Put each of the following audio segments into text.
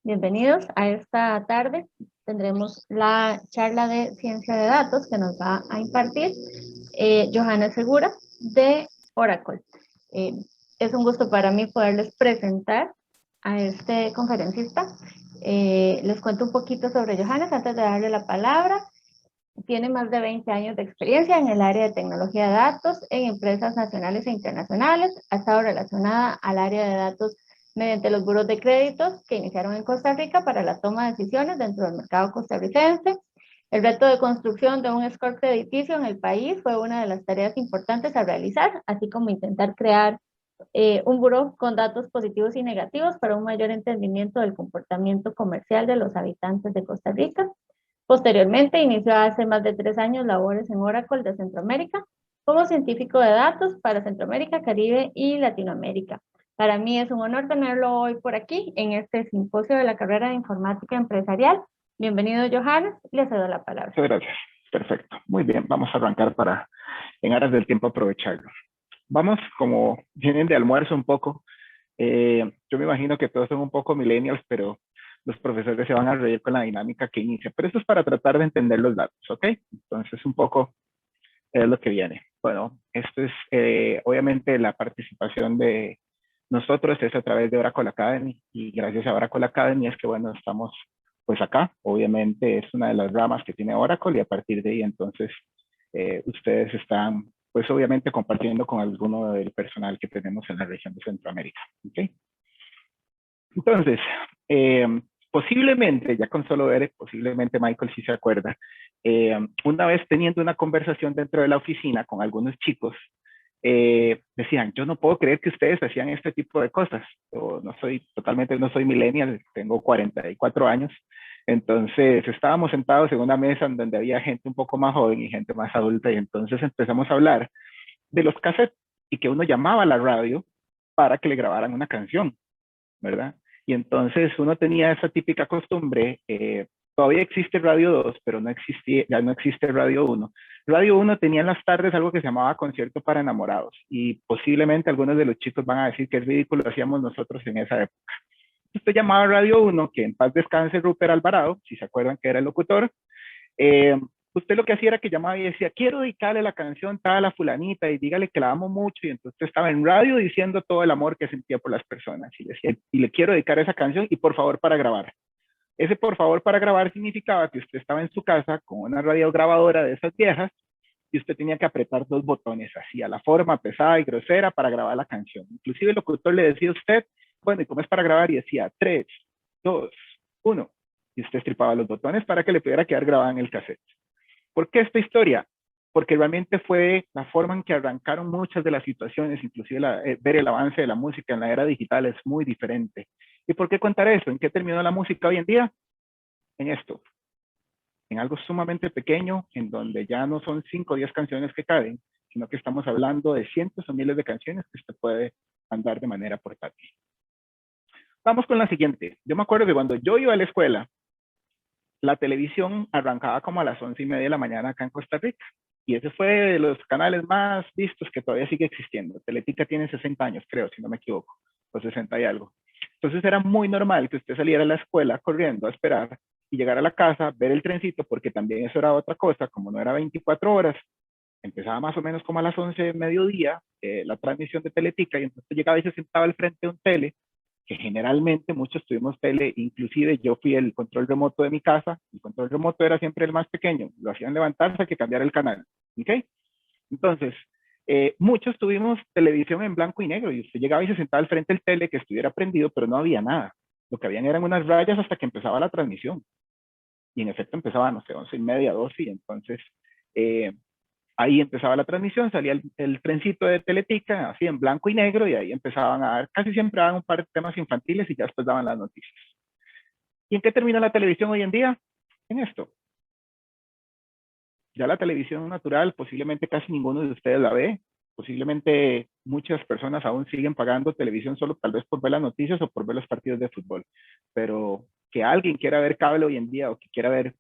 Bienvenidos a esta tarde. Tendremos la charla de ciencia de datos que nos va a impartir Johanna Segura de Oracle. Es un gusto para mí poderles presentar a este conferencista. Les cuento un poquito sobre Johanna antes de darle la palabra. Tiene más de 20 años de experiencia en el área de tecnología de datos en empresas nacionales e internacionales. Ha estado relacionada al área de datos mediante los buros de créditos que iniciaron en Costa Rica para la toma de decisiones dentro del mercado costarricense. El reto de construcción de un score crediticio en el país fue una de las tareas importantes a realizar, así como intentar crear un buró con datos positivos y negativos para un mayor entendimiento del comportamiento comercial de los habitantes de Costa Rica. Posteriormente, inició hace más de 3 años labores en Oracle de Centroamérica como científico de datos para Centroamérica, Caribe y Latinoamérica. Para mí es un honor tenerlo hoy por aquí en este simposio de la carrera de informática empresarial. Bienvenido, Johannes, le cedo la palabra. Muchas gracias. Perfecto. Muy bien, vamos a arrancar para, en aras del tiempo, aprovecharlo. Vamos, como vienen de almuerzo un poco, yo me imagino que todos son un poco millennials, pero los profesores se van a reír con la dinámica que inicia. Pero esto es para tratar de entender los datos, ¿ok? Entonces, un poco es lo que viene. Bueno, esto es, obviamente, la participación de nosotros es a través de Oracle Academy, y gracias a Oracle Academy es que, bueno, estamos pues acá. Obviamente es una de las ramas que tiene Oracle, y a partir de ahí, entonces, ustedes están, pues obviamente, compartiendo con alguno del personal que tenemos en la región de Centroamérica, ¿ok? Entonces, posiblemente, ya con solo ver, posiblemente Michael sí se acuerda, una vez teniendo una conversación dentro de la oficina con algunos chicos, decían, yo no puedo creer que ustedes hacían este tipo de cosas. Yo no soy millennial, tengo 44 años. Entonces estábamos sentados en una mesa en donde había gente un poco más joven y gente más adulta, y entonces empezamos a hablar de los cassettes y que uno llamaba a la radio para que le grabaran una canción, ¿verdad? Y entonces uno tenía esa típica costumbre, todavía existe Radio 2, pero ya no existe Radio 1. Radio 1 tenía en las tardes algo que se llamaba Concierto para Enamorados, y posiblemente algunos de los chicos van a decir que es ridículo hacíamos nosotros en esa época. Usted llamaba a Radio 1, que en paz descanse Rupert Alvarado, si se acuerdan que era el locutor. Usted lo que hacía era que llamaba y decía, quiero dedicarle la canción tal a la fulanita y dígale que la amo mucho, y entonces estaba en radio diciendo todo el amor que sentía por las personas, y le decía, y le quiero dedicar esa canción, y por favor para grabar. Ese por favor para grabar significaba que usted estaba en su casa con una radiograbadora de esas viejas, y usted tenía que apretar 2 botones así, a la forma pesada y grosera, para grabar la canción. Inclusive el locutor le decía a usted, bueno, ¿y cómo es para grabar? Y decía 3, 2, 1, y usted estripaba los botones para que le pudiera quedar grabada en el cassette. ¿Por qué esta historia? Porque realmente fue la forma en que arrancaron muchas de las situaciones, inclusive ver el avance de la música en la era digital es muy diferente. ¿Y por qué contar eso? ¿En qué terminó la música hoy en día? En esto, en algo sumamente pequeño, en donde ya no son 5 o 10 canciones que caben, sino que estamos hablando de cientos o miles de canciones que usted puede andar de manera portátil. Vamos con la siguiente. Yo me acuerdo que cuando yo iba a la escuela, la televisión arrancaba como a las 11:30 de la mañana acá en Costa Rica. Y ese fue de los canales más vistos que todavía sigue existiendo. Teletica tiene 60 años, creo, si no me equivoco, o 60 y algo. Entonces era muy normal que usted saliera a la escuela corriendo a esperar y llegar a la casa, ver el trencito, porque también eso era otra cosa, como no era 24 horas, empezaba más o menos como a las 11 de mediodía, la transmisión de Teletica, y entonces llegaba y se sentaba al frente de un tele, que generalmente muchos tuvimos tele, inclusive yo fui el control remoto de mi casa. El control remoto era siempre el más pequeño, lo hacían levantarse que cambiar el canal, ¿ok? Entonces, muchos tuvimos televisión en blanco y negro, y usted llegaba y se sentaba al frente del tele que estuviera prendido, pero no había nada. Lo que habían eran unas rayas hasta que empezaba la transmisión, y en efecto empezaba, no sé, 11:30, 12, y entonces ahí empezaba la transmisión, salía el trencito de Teletica, así en blanco y negro, y ahí empezaban a dar, casi siempre daban un par de temas infantiles y ya después daban las noticias. ¿Y en qué termina la televisión hoy en día? En esto. Ya la televisión natural, posiblemente casi ninguno de ustedes la ve, posiblemente muchas personas aún siguen pagando televisión solo tal vez por ver las noticias o por ver los partidos de fútbol, pero que alguien quiera ver cable hoy en día o que quiera ver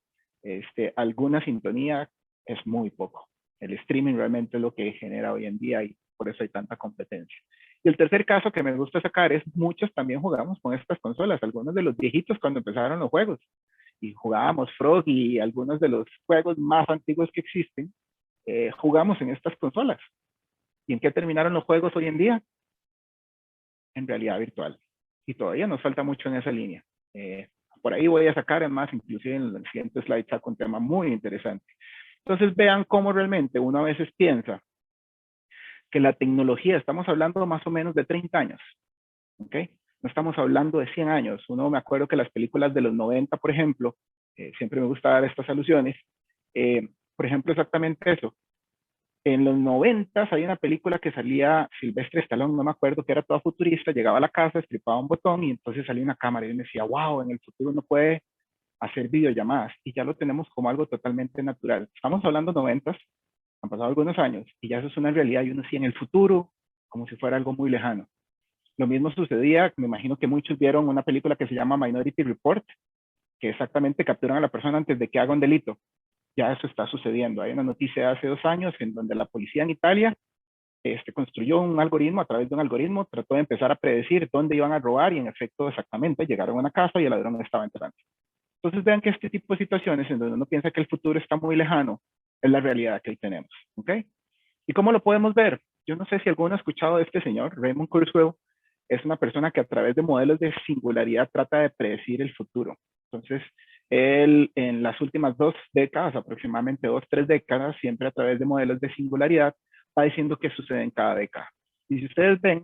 alguna sintonía es muy poco. El streaming realmente es lo que genera hoy en día, y por eso hay tanta competencia. Y el tercer caso que me gusta sacar es muchos también jugamos con estas consolas, algunos de los viejitos cuando empezaron los juegos, y jugábamos Frog y algunos de los juegos más antiguos que existen, jugamos en estas consolas. ¿Y en qué terminaron los juegos hoy en día? En realidad virtual. Y todavía nos falta mucho en esa línea. Por ahí voy a sacar, además, inclusive en el siguiente slide saco un tema muy interesante. Entonces vean cómo realmente uno a veces piensa que la tecnología, estamos hablando más o menos de 30 años, ¿ok? No estamos hablando de 100 años. Uno me acuerdo que las películas de los 90, por ejemplo, siempre me gusta dar estas alusiones, por ejemplo, exactamente eso. En los 90 hay una película que salía Silvestre Stallone, no me acuerdo, que era toda futurista, llegaba a la casa, estripaba un botón y entonces salía una cámara y uno decía, wow, en el futuro uno puede hacer videollamadas y ya lo tenemos como algo totalmente natural. Estamos hablando 90, han pasado algunos años y ya eso es una realidad y uno sí en el futuro, como si fuera algo muy lejano. Lo mismo sucedía, me imagino que muchos vieron una película que se llama Minority Report, que exactamente capturan a la persona antes de que haga un delito. Ya eso está sucediendo. Hay una noticia de hace 2 años en donde la policía en Italia construyó un algoritmo, a través de un algoritmo, trató de empezar a predecir dónde iban a robar y en efecto exactamente llegaron a una casa y el ladrón estaba entrando. Entonces vean que este tipo de situaciones en donde uno piensa que el futuro está muy lejano, es la realidad que hoy tenemos. ¿Ok? ¿Y cómo lo podemos ver? Yo no sé si alguno ha escuchado de este señor, Raymond Kurzweil, es una persona que a través de modelos de singularidad trata de predecir el futuro. Entonces, él en las últimas 2 décadas, aproximadamente 2, 3 décadas, siempre a través de modelos de singularidad, va diciendo qué sucede en cada década. Y si ustedes ven,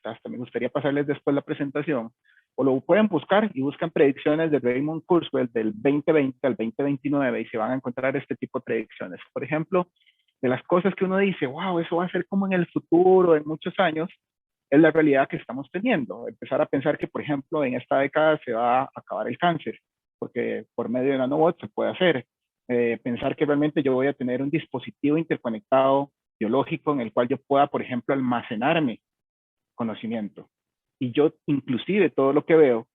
hasta me gustaría pasarles después la presentación, o lo pueden buscar y buscan predicciones de Raymond Kurzweil del 2020 al 2029 y se van a encontrar este tipo de predicciones. Por ejemplo, de las cosas que uno dice, wow, eso va a ser como en el futuro, en muchos años, es la realidad que estamos teniendo. Empezar a pensar que, por ejemplo, en esta década se va a acabar el cáncer, porque por medio de nanobots se puede hacer. Pensar que realmente yo voy a tener un dispositivo interconectado biológico en el cual yo pueda, por ejemplo, almacenarme conocimiento. Y yo, inclusive, todo lo que veo,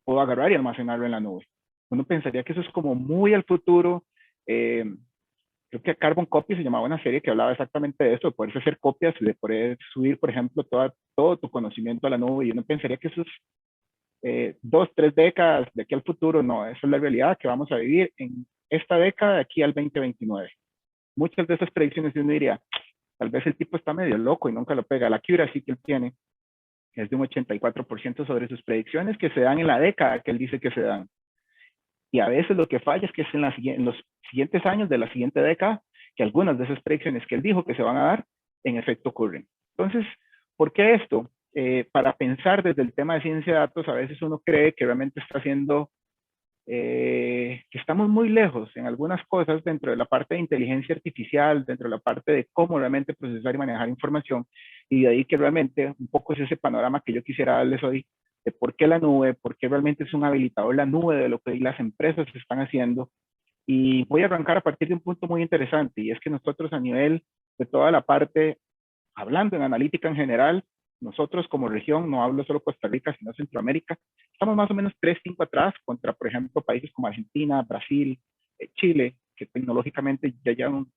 puedo agarrar y almacenarlo en la nube. Uno pensaría que eso es como muy al futuro. Creo que Carbon Copy se llamaba una serie que hablaba exactamente de eso, de poder hacer copias y de poder subir, por ejemplo, todo tu conocimiento a la nube. Y uno pensaría que eso es 2, 3 décadas de aquí al futuro. No, esa es la realidad que vamos a vivir en esta década de aquí al 2029. Muchas de esas predicciones uno diría, tal vez el tipo está medio loco y nunca lo pega. La accuracy que él tiene es de un 84% sobre sus predicciones que se dan en la década que él dice que se dan. Y a veces lo que falla es que es en los siguientes años de la siguiente década que algunas de esas predicciones que él dijo que se van a dar, en efecto ocurren. Entonces, ¿por qué esto? Para pensar desde el tema de ciencia de datos, a veces uno cree que realmente está haciendo, que estamos muy lejos en algunas cosas dentro de la parte de inteligencia artificial, dentro de la parte de cómo realmente procesar y manejar información, y de ahí que realmente un poco es ese panorama que yo quisiera darles hoy de por qué la nube, por qué realmente es un habilitador la nube de lo que las empresas están haciendo. Y voy a arrancar a partir de un punto muy interesante, y es que nosotros a nivel de toda la parte, hablando en analítica en general, nosotros como región, no hablo solo Costa Rica, sino Centroamérica, estamos más o menos 3, 5 atrás contra, por ejemplo, países como Argentina, Brasil, Chile, que tecnológicamente ya llevan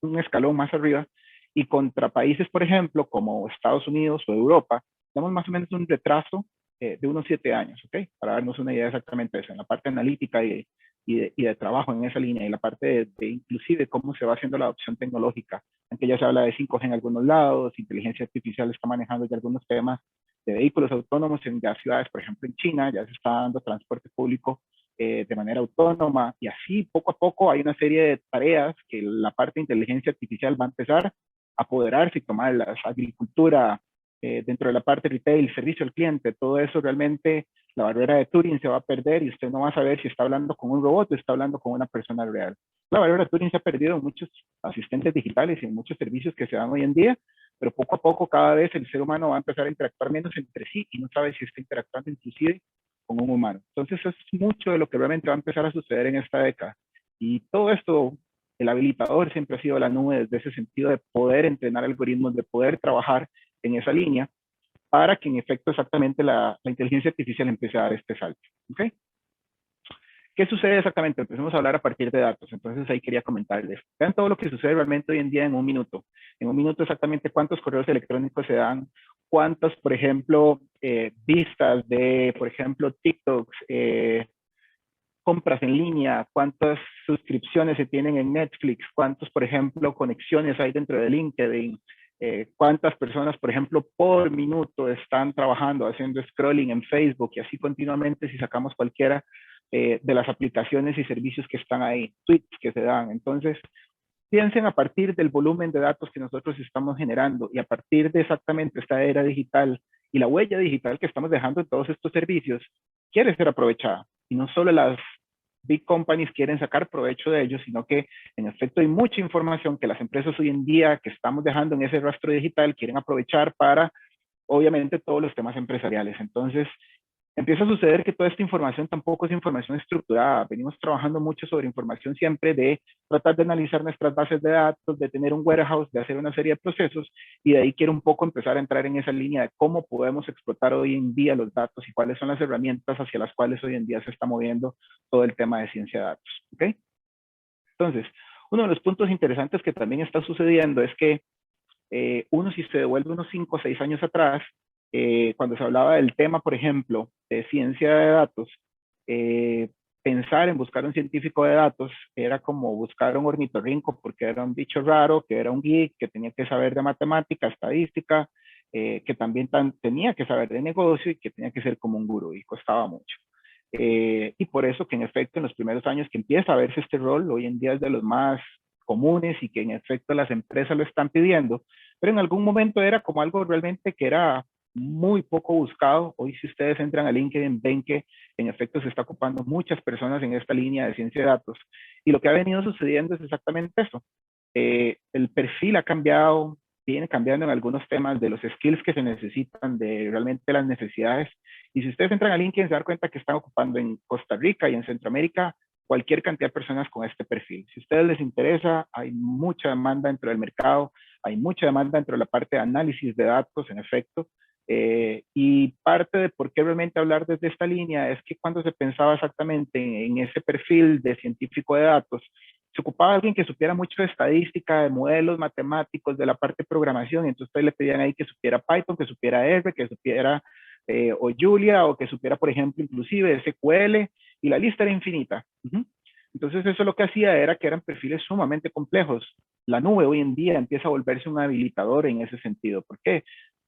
un escalón más arriba, y contra países, por ejemplo, como Estados Unidos o Europa, tenemos más o menos un retraso de unos 7 años, ¿ok? Para darnos una idea exactamente de eso, en la parte analítica y de trabajo en esa línea, y la parte de inclusive cómo se va haciendo la adopción tecnológica, aunque ya se habla de 5G en algunos lados, inteligencia artificial está manejando ya algunos temas de vehículos autónomos en las ciudades, por ejemplo en China, ya se está dando transporte público de manera autónoma, y así poco a poco hay una serie de tareas que la parte de inteligencia artificial va a empezar a apoderarse y tomar la agricultura, dentro de la parte retail, servicio al cliente, todo eso realmente la barrera de Turing se va a perder y usted no va a saber si está hablando con un robot o está hablando con una persona real. La barrera de Turing se ha perdido en muchos asistentes digitales y en muchos servicios que se dan hoy en día, pero poco a poco cada vez el ser humano va a empezar a interactuar menos entre sí y no sabe si está interactuando inclusive con un humano. Entonces eso es mucho de lo que realmente va a empezar a suceder en esta década. Y todo esto, el habilitador siempre ha sido la nube desde ese sentido de poder entrenar algoritmos, de poder trabajar en esa línea para que en efecto exactamente la inteligencia artificial empiece a dar este salto. ¿Okay? ¿Qué sucede exactamente? Empecemos a hablar a partir de datos. Entonces ahí quería comentarles. Vean todo lo que sucede realmente hoy en día en un minuto. En un minuto exactamente cuántos correos electrónicos se dan, cuántas, por ejemplo, vistas de, por ejemplo, TikToks, compras en línea, cuántas suscripciones se tienen en Netflix, cuántos, por ejemplo, conexiones hay dentro de LinkedIn, cuántas personas, por ejemplo, por minuto están trabajando, haciendo scrolling en Facebook y así continuamente si sacamos cualquiera de las aplicaciones y servicios que están ahí, tweets que se dan. Entonces, piensen a partir del volumen de datos que nosotros estamos generando y a partir de exactamente esta era digital y la huella digital que estamos dejando en todos estos servicios, quiere ser aprovechada. Y no solo las big companies quieren sacar provecho de ello, sino que en efecto hay mucha información que las empresas hoy en día que estamos dejando en ese rastro digital quieren aprovechar para, obviamente, todos los temas empresariales. Entonces, empieza a suceder que toda esta información tampoco es información estructurada. Venimos trabajando mucho sobre información siempre de tratar de analizar nuestras bases de datos, de tener un warehouse, de hacer una serie de procesos, y de ahí quiero un poco empezar a entrar en esa línea de cómo podemos explotar hoy en día los datos y cuáles son las herramientas hacia las cuales hoy en día se está moviendo todo el tema de ciencia de datos. ¿Okay? Entonces, uno de los puntos interesantes que también está sucediendo es que uno, si se devuelve unos 5 o 6 años atrás, cuando se hablaba del tema, por ejemplo, de ciencia de datos, pensar en buscar un científico de datos era como buscar un ornitorrinco porque era un bicho raro, que era un geek, que tenía que saber de matemática, estadística, que también tenía que saber de negocio y que tenía que ser como un gurú y costaba mucho. Y por eso que en efecto en los primeros años que empieza a verse este rol, hoy en día es de los más comunes y que en efecto las empresas lo están pidiendo, pero en algún momento era como algo realmente que era muy poco buscado. Hoy si ustedes entran a LinkedIn ven que en efecto se está ocupando muchas personas en esta línea de ciencia de datos y lo que ha venido sucediendo es exactamente eso. El perfil ha cambiado, viene cambiando en algunos temas de los skills que se necesitan, de realmente las necesidades. Y si ustedes entran a LinkedIn se dan cuenta que están ocupando en Costa Rica y en Centroamérica cualquier cantidad de personas con este perfil. Si a ustedes les interesa, hay mucha demanda dentro del mercado, hay mucha demanda dentro de la parte de análisis de datos, en efecto. Y parte de por qué realmente hablar desde esta línea es que cuando se pensaba exactamente en ese perfil de científico de datos, se ocupaba alguien que supiera mucho de estadística, de modelos matemáticos, de la parte de programación, y entonces le pedían ahí que supiera Python, que supiera R, que supiera o Julia, o que supiera, por ejemplo, inclusive SQL, y la lista era infinita. Entonces eso lo que hacía era que eran perfiles sumamente complejos. La nube hoy en día empieza a volverse un habilitador en ese sentido. ¿Por qué?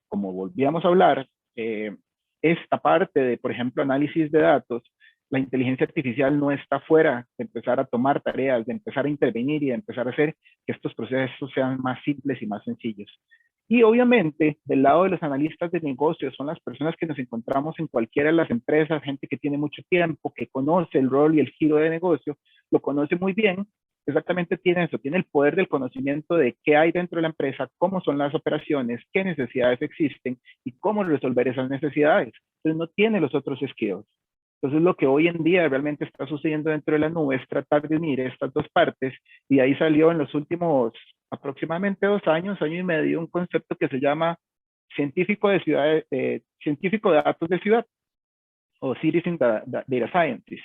Como volvíamos a hablar, esta parte de, por ejemplo, análisis de datos, la inteligencia artificial no está fuera de empezar a tomar tareas, de empezar a intervenir y de empezar a hacer que estos procesos sean más simples y más sencillos. Y obviamente, del lado de los analistas de negocios, son las personas que nos encontramos en cualquiera de las empresas, gente que tiene mucho tiempo, que conoce el rol y el giro de negocio, lo conoce muy bien, exactamente tiene eso, tiene el poder del conocimiento de qué hay dentro de la empresa, cómo son las operaciones, qué necesidades existen y cómo resolver esas necesidades. Entonces no tiene los otros skills. Entonces lo que hoy en día realmente está sucediendo dentro de la nube es tratar de unir estas dos partes y ahí salió en los últimos aproximadamente 2 años, año y medio, un concepto que se llama científico de ciudad, científico de datos de ciudad o Citizen Data Scientist.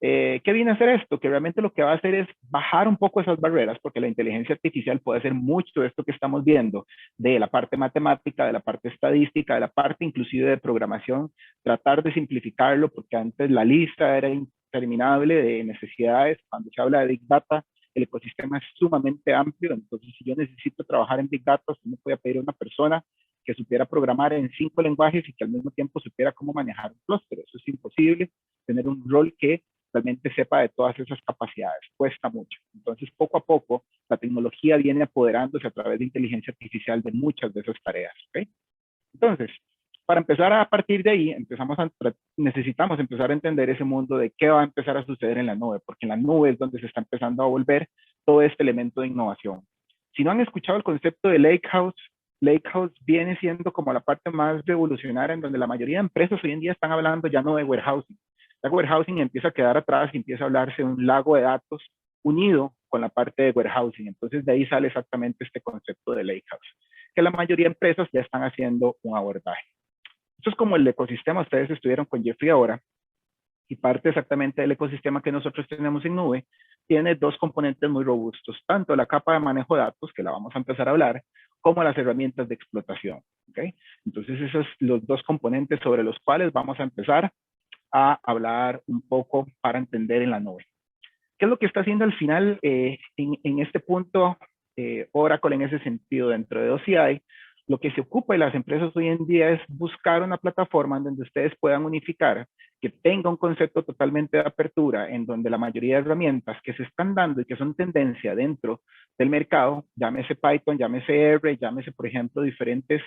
¿Qué viene a hacer esto? Que realmente lo que va a hacer es bajar un poco esas barreras, porque la inteligencia artificial puede hacer mucho de esto que estamos viendo, de la parte matemática, de la parte estadística, de la parte inclusive de programación, tratar de simplificarlo, porque antes la lista era interminable de necesidades. Cuando se habla de Big Data, el ecosistema es sumamente amplio, entonces si yo necesito trabajar en Big Data, yo me voy a pedir a una persona que supiera programar en 5 lenguajes y que al mismo tiempo supiera cómo manejar un clúster. Eso es imposible, tener un rol que realmente sepa de todas esas capacidades, cuesta mucho. Entonces, poco a poco, la tecnología viene apoderándose a través de inteligencia artificial de muchas de esas tareas. ¿Okay? Entonces, para empezar a partir de ahí, necesitamos empezar a entender ese mundo de qué va a empezar a suceder en la nube, porque en la nube es donde se está empezando a volver todo este elemento de innovación. Si no han escuchado el concepto de Lakehouse, Lakehouse viene siendo como la parte más revolucionaria en donde la mayoría de empresas hoy en día están hablando ya no de warehousing. La warehousing empieza a quedar atrás y empieza a hablarse de un lago de datos unido con la parte de warehousing. Entonces de ahí sale exactamente este concepto de Lakehouse, que la mayoría de empresas ya están haciendo un abordaje. Esto es como el ecosistema, ustedes estuvieron con Jeffrey ahora, y parte exactamente del ecosistema que nosotros tenemos en nube, tiene dos componentes muy robustos, tanto la capa de manejo de datos, que la vamos a empezar a hablar, como las herramientas de explotación. ¿Okay? Entonces, esos son los dos componentes sobre los cuales vamos a empezar a hablar un poco para entender en la nube. ¿Qué es lo que está haciendo al final en este punto Oracle en ese sentido dentro de OCI? Lo que se ocupa de las empresas hoy en día es buscar una plataforma en donde ustedes puedan unificar, que tenga un concepto totalmente de apertura, en donde la mayoría de herramientas que se están dando y que son tendencia dentro del mercado, llámese Python, llámese R, llámese, por ejemplo, diferentes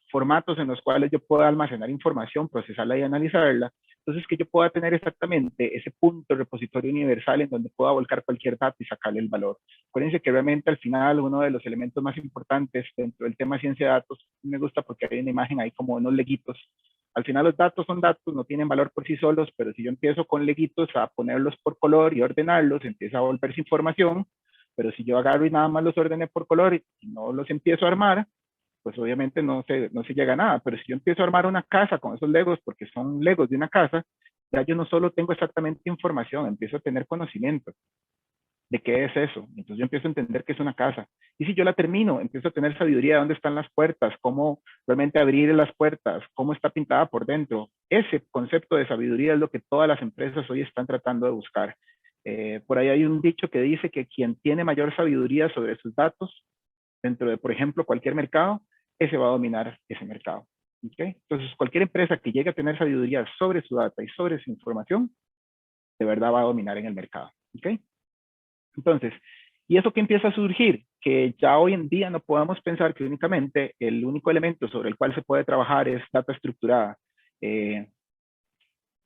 formatos en los cuales yo pueda almacenar información, procesarla y analizarla. Entonces, que yo pueda tener exactamente ese punto repositorio universal en donde pueda volcar cualquier dato y sacarle el valor. Acuérdense que realmente al final uno de los elementos más importantes dentro del tema de ciencia de datos, me gusta porque hay una imagen ahí como unos leguitos. Al final los datos son datos, no tienen valor por sí solos, pero si yo empiezo con leguitos a ponerlos por color y ordenarlos, empieza a volverse información, pero si yo agarro y nada más los ordené por color y no los empiezo a armar, pues obviamente no se llega a nada. Pero si yo empiezo a armar una casa con esos legos, porque son legos de una casa, ya yo no solo tengo exactamente información, empiezo a tener conocimiento de qué es eso. Entonces yo empiezo a entender qué es una casa. Y si yo la termino, empiezo a tener sabiduría de dónde están las puertas, cómo realmente abrir las puertas, cómo está pintada por dentro. Ese concepto de sabiduría es lo que todas las empresas hoy están tratando de buscar. Por ahí hay un dicho que dice que quien tiene mayor sabiduría sobre sus datos, dentro de, por ejemplo, cualquier mercado, ese va a dominar ese mercado. ¿Okay? Entonces, cualquier empresa que llegue a tener sabiduría sobre su data y sobre su información, de verdad va a dominar en el mercado. ¿Okay? Entonces, ¿y eso qué empieza a surgir? Que ya hoy en día no podamos pensar que únicamente el único elemento sobre el cual se puede trabajar es data estructurada.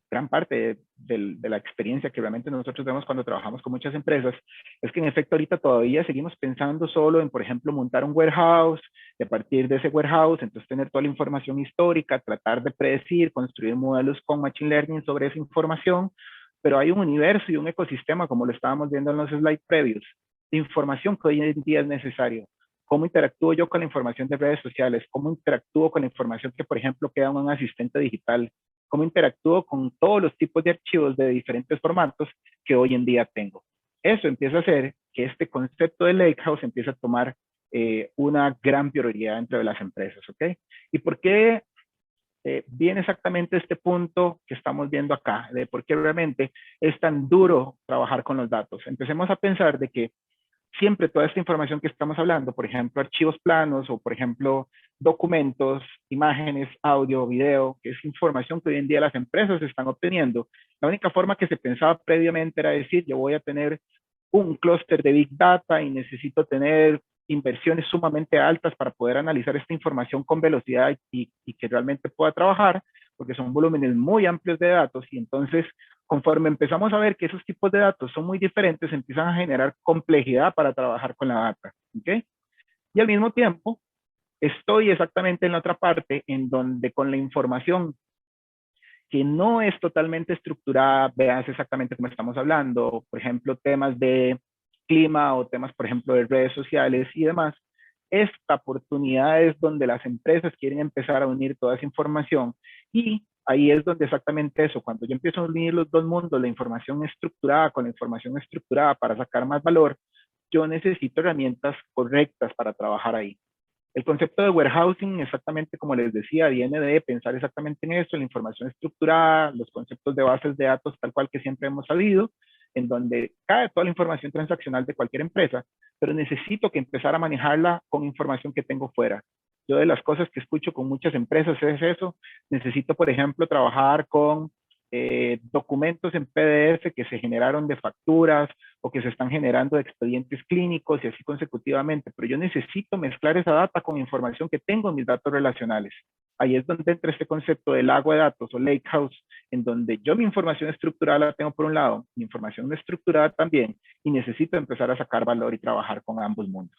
Gran parte de la experiencia que realmente nosotros vemos cuando trabajamos con muchas empresas es que en efecto ahorita todavía seguimos pensando solo en, por ejemplo, montar un warehouse, y a partir de ese warehouse, entonces tener toda la información histórica, tratar de predecir, construir modelos con Machine Learning sobre esa información, pero hay un universo y un ecosistema, como lo estábamos viendo en los slides previos, de información que hoy en día es necesario. ¿Cómo interactúo yo con la información de redes sociales? ¿Cómo interactúo con la información que, por ejemplo, queda en un asistente digital? ¿Cómo interactúo con todos los tipos de archivos de diferentes formatos que hoy en día tengo? Eso empieza a hacer que este concepto de Lakehouse empiece a tomar una gran prioridad dentro de las empresas, ¿ok? ¿Y por qué viene exactamente este punto que estamos viendo acá, de por qué realmente es tan duro trabajar con los datos? Empecemos a pensar de que siempre toda esta información que estamos hablando, por ejemplo, archivos planos o, por ejemplo, documentos, imágenes, audio, video, que es información que hoy en día las empresas están obteniendo. La única forma que se pensaba previamente era decir, yo voy a tener un clúster de Big Data y necesito tener inversiones sumamente altas para poder analizar esta información con velocidad y que realmente pueda trabajar, porque son volúmenes muy amplios de datos y entonces conforme empezamos a ver que esos tipos de datos son muy diferentes, empiezan a generar complejidad para trabajar con la data. ¿Okay? Y al mismo tiempo, estoy exactamente en la otra parte en donde con la información que no es totalmente estructurada, veas exactamente cómo estamos hablando, por ejemplo, temas de clima o temas, por ejemplo, de redes sociales y demás, esta oportunidad es donde las empresas quieren empezar a unir toda esa información y ahí es donde exactamente eso, cuando yo empiezo a unir los dos mundos, la información estructurada con la información estructurada para sacar más valor, yo necesito herramientas correctas para trabajar ahí. El concepto de warehousing, exactamente como les decía, viene de pensar exactamente en eso, en la información estructurada, los conceptos de bases de datos tal cual que siempre hemos sabido, en donde cae toda la información transaccional de cualquier empresa, pero necesito que empezar a manejarla con información que tengo fuera. Yo de las cosas que escucho con muchas empresas es eso, necesito, por ejemplo, trabajar con documentos en PDF que se generaron de facturas o que se están generando de expedientes clínicos y así consecutivamente, pero yo necesito mezclar esa data con información que tengo en mis datos relacionales. Ahí es donde entra este concepto del lago de datos o lakehouse, en donde yo mi información estructurada la tengo por un lado, mi información no estructurada también, y necesito empezar a sacar valor y trabajar con ambos mundos.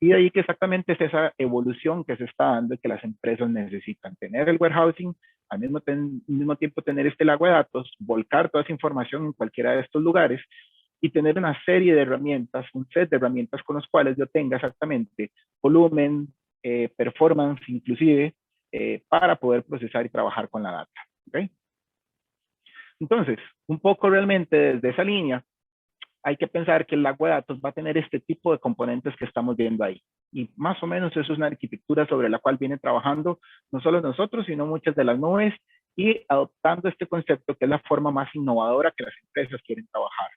Y de ahí que exactamente es esa evolución que se está dando y que las empresas necesitan tener el warehousing, al mismo tiempo tener este lago de datos, volcar toda esa información en cualquiera de estos lugares y tener una serie de herramientas, un set de herramientas con los cuales yo tenga exactamente volumen, performance inclusive, para poder procesar y trabajar con la data. ¿Okay? Entonces, un poco realmente desde esa línea, hay que pensar que el lago de datos va a tener este tipo de componentes que estamos viendo ahí. Y más o menos eso es una arquitectura sobre la cual viene trabajando no solo nosotros, sino muchas de las nubes y adoptando este concepto que es la forma más innovadora que las empresas quieren trabajar.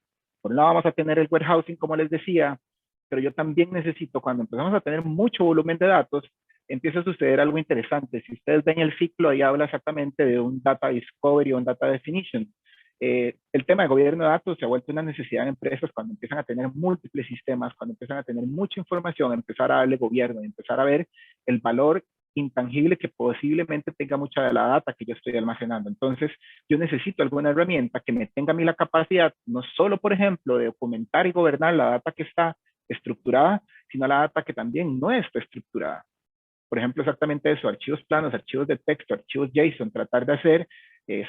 Por un lado vamos a tener el warehousing, como les decía, pero yo también necesito, cuando empezamos a tener mucho volumen de datos, empieza a suceder algo interesante. Si ustedes ven el ciclo, ahí habla exactamente de un data discovery o un data definition. El tema de gobierno de datos se ha vuelto una necesidad en empresas cuando empiezan a tener múltiples sistemas, cuando empiezan a tener mucha información, empezar a darle gobierno, empezar a ver el valor intangible que posiblemente tenga mucha de la data que yo estoy almacenando. Entonces, yo necesito alguna herramienta que me tenga a mí la capacidad, no solo, por ejemplo, de documentar y gobernar la data que está estructurada, sino la data que también no está estructurada. Por ejemplo, exactamente eso, archivos planos, archivos de texto, archivos JSON, tratar de hacer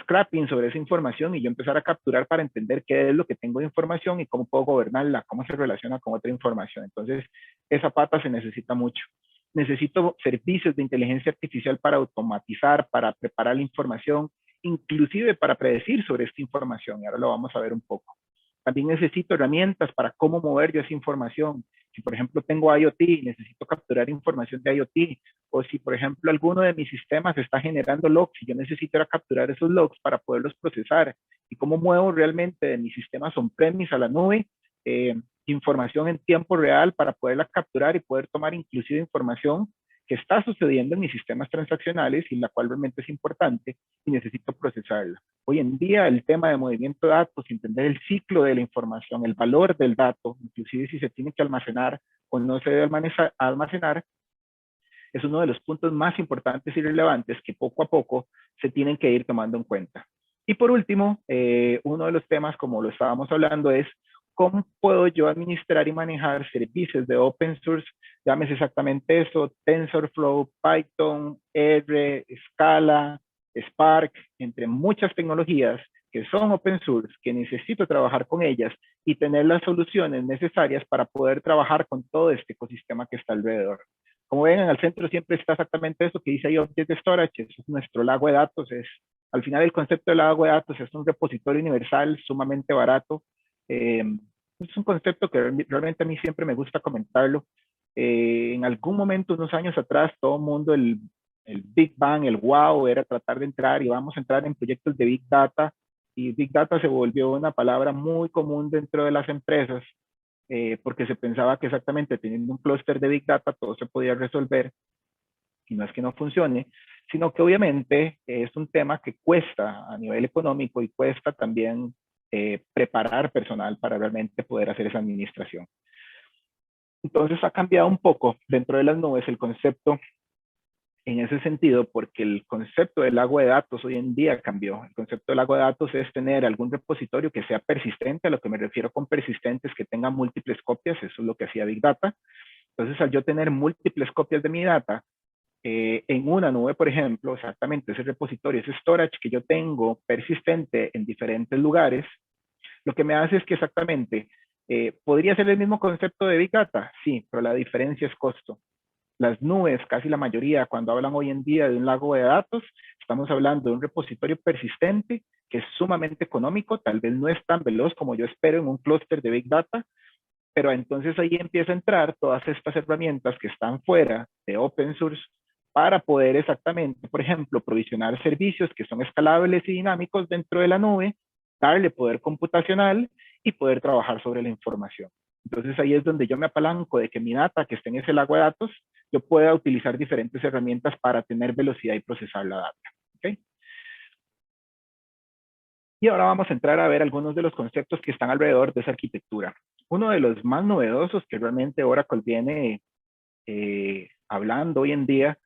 scrapping sobre esa información y yo empezar a capturar para entender qué es lo que tengo de información y cómo puedo gobernarla, cómo se relaciona con otra información. Entonces, esa pata se necesita mucho. Necesito servicios de inteligencia artificial para automatizar, para preparar la información, inclusive para predecir sobre esta información. Y ahora lo vamos a ver un poco. También necesito herramientas para cómo mover yo esa información. Si, por ejemplo, tengo IoT y necesito capturar información de IoT, o si, por ejemplo, alguno de mis sistemas está generando logs y yo necesito capturar esos logs para poderlos procesar, y cómo muevo realmente de mis sistemas on-premise a la nube información en tiempo real para poderla capturar y poder tomar inclusive información que está sucediendo en mis sistemas transaccionales y la cual realmente es importante y necesito procesarla. Hoy en día el tema de movimiento de datos, entender el ciclo de la información, el valor del dato, inclusive si se tiene que almacenar o no se debe almacenar, es uno de los puntos más importantes y relevantes que poco a poco se tienen que ir tomando en cuenta. Y por último, uno de los temas, como lo estábamos hablando, es cómo puedo yo administrar y manejar servicios de open source, llámese exactamente eso, TensorFlow, Python, R, Scala, Spark, entre muchas tecnologías que son open source, que necesito trabajar con ellas y tener las soluciones necesarias para poder trabajar con todo este ecosistema que está alrededor. Como ven, en el centro siempre está exactamente eso que dice ahí Object Storage, es nuestro lago de datos. Al final el concepto del lago de datos es un repositorio universal sumamente barato. Es un concepto que realmente a mí siempre me gusta comentarlo. En algún momento, unos años atrás, todo el mundo, el Big Bang, el wow, era tratar de entrar y vamos a entrar en proyectos de Big Data, y Big Data se volvió una palabra muy común dentro de las empresas, porque se pensaba que exactamente teniendo un clúster de Big Data todo se podía resolver, y no es que no funcione, sino que obviamente es un tema que cuesta a nivel económico y cuesta también preparar personal para realmente poder hacer esa administración. Entonces ha cambiado un poco dentro de las nubes el concepto en ese sentido, porque el concepto del lago de datos hoy en día cambió. El concepto del lago de datos es tener algún repositorio que sea persistente. A lo que me refiero con persistente es que tenga múltiples copias. Eso es lo que hacía Big Data. Entonces, al yo tener múltiples copias de mi data en una nube, por ejemplo, exactamente ese repositorio, ese storage que yo tengo persistente en diferentes lugares, lo que me hace es que exactamente podría ser el mismo concepto de Big Data, sí, pero la diferencia es costo. Las nubes, casi la mayoría, cuando hablan hoy en día de un lago de datos, estamos hablando de un repositorio persistente que es sumamente económico, tal vez no es tan veloz como yo espero en un clúster de Big Data, pero entonces ahí empieza a entrar todas estas herramientas que están fuera de open source para poder exactamente, por ejemplo, provisionar servicios que son escalables y dinámicos dentro de la nube, darle poder computacional y poder trabajar sobre la información. Entonces ahí es donde yo me apalanco de que mi data que esté en ese lago de datos, yo pueda utilizar diferentes herramientas para tener velocidad y procesar la data. ¿Okay? Y ahora vamos a entrar a ver algunos de los conceptos que están alrededor de esa arquitectura. Uno de los más novedosos que realmente Oracle viene hablando hoy en día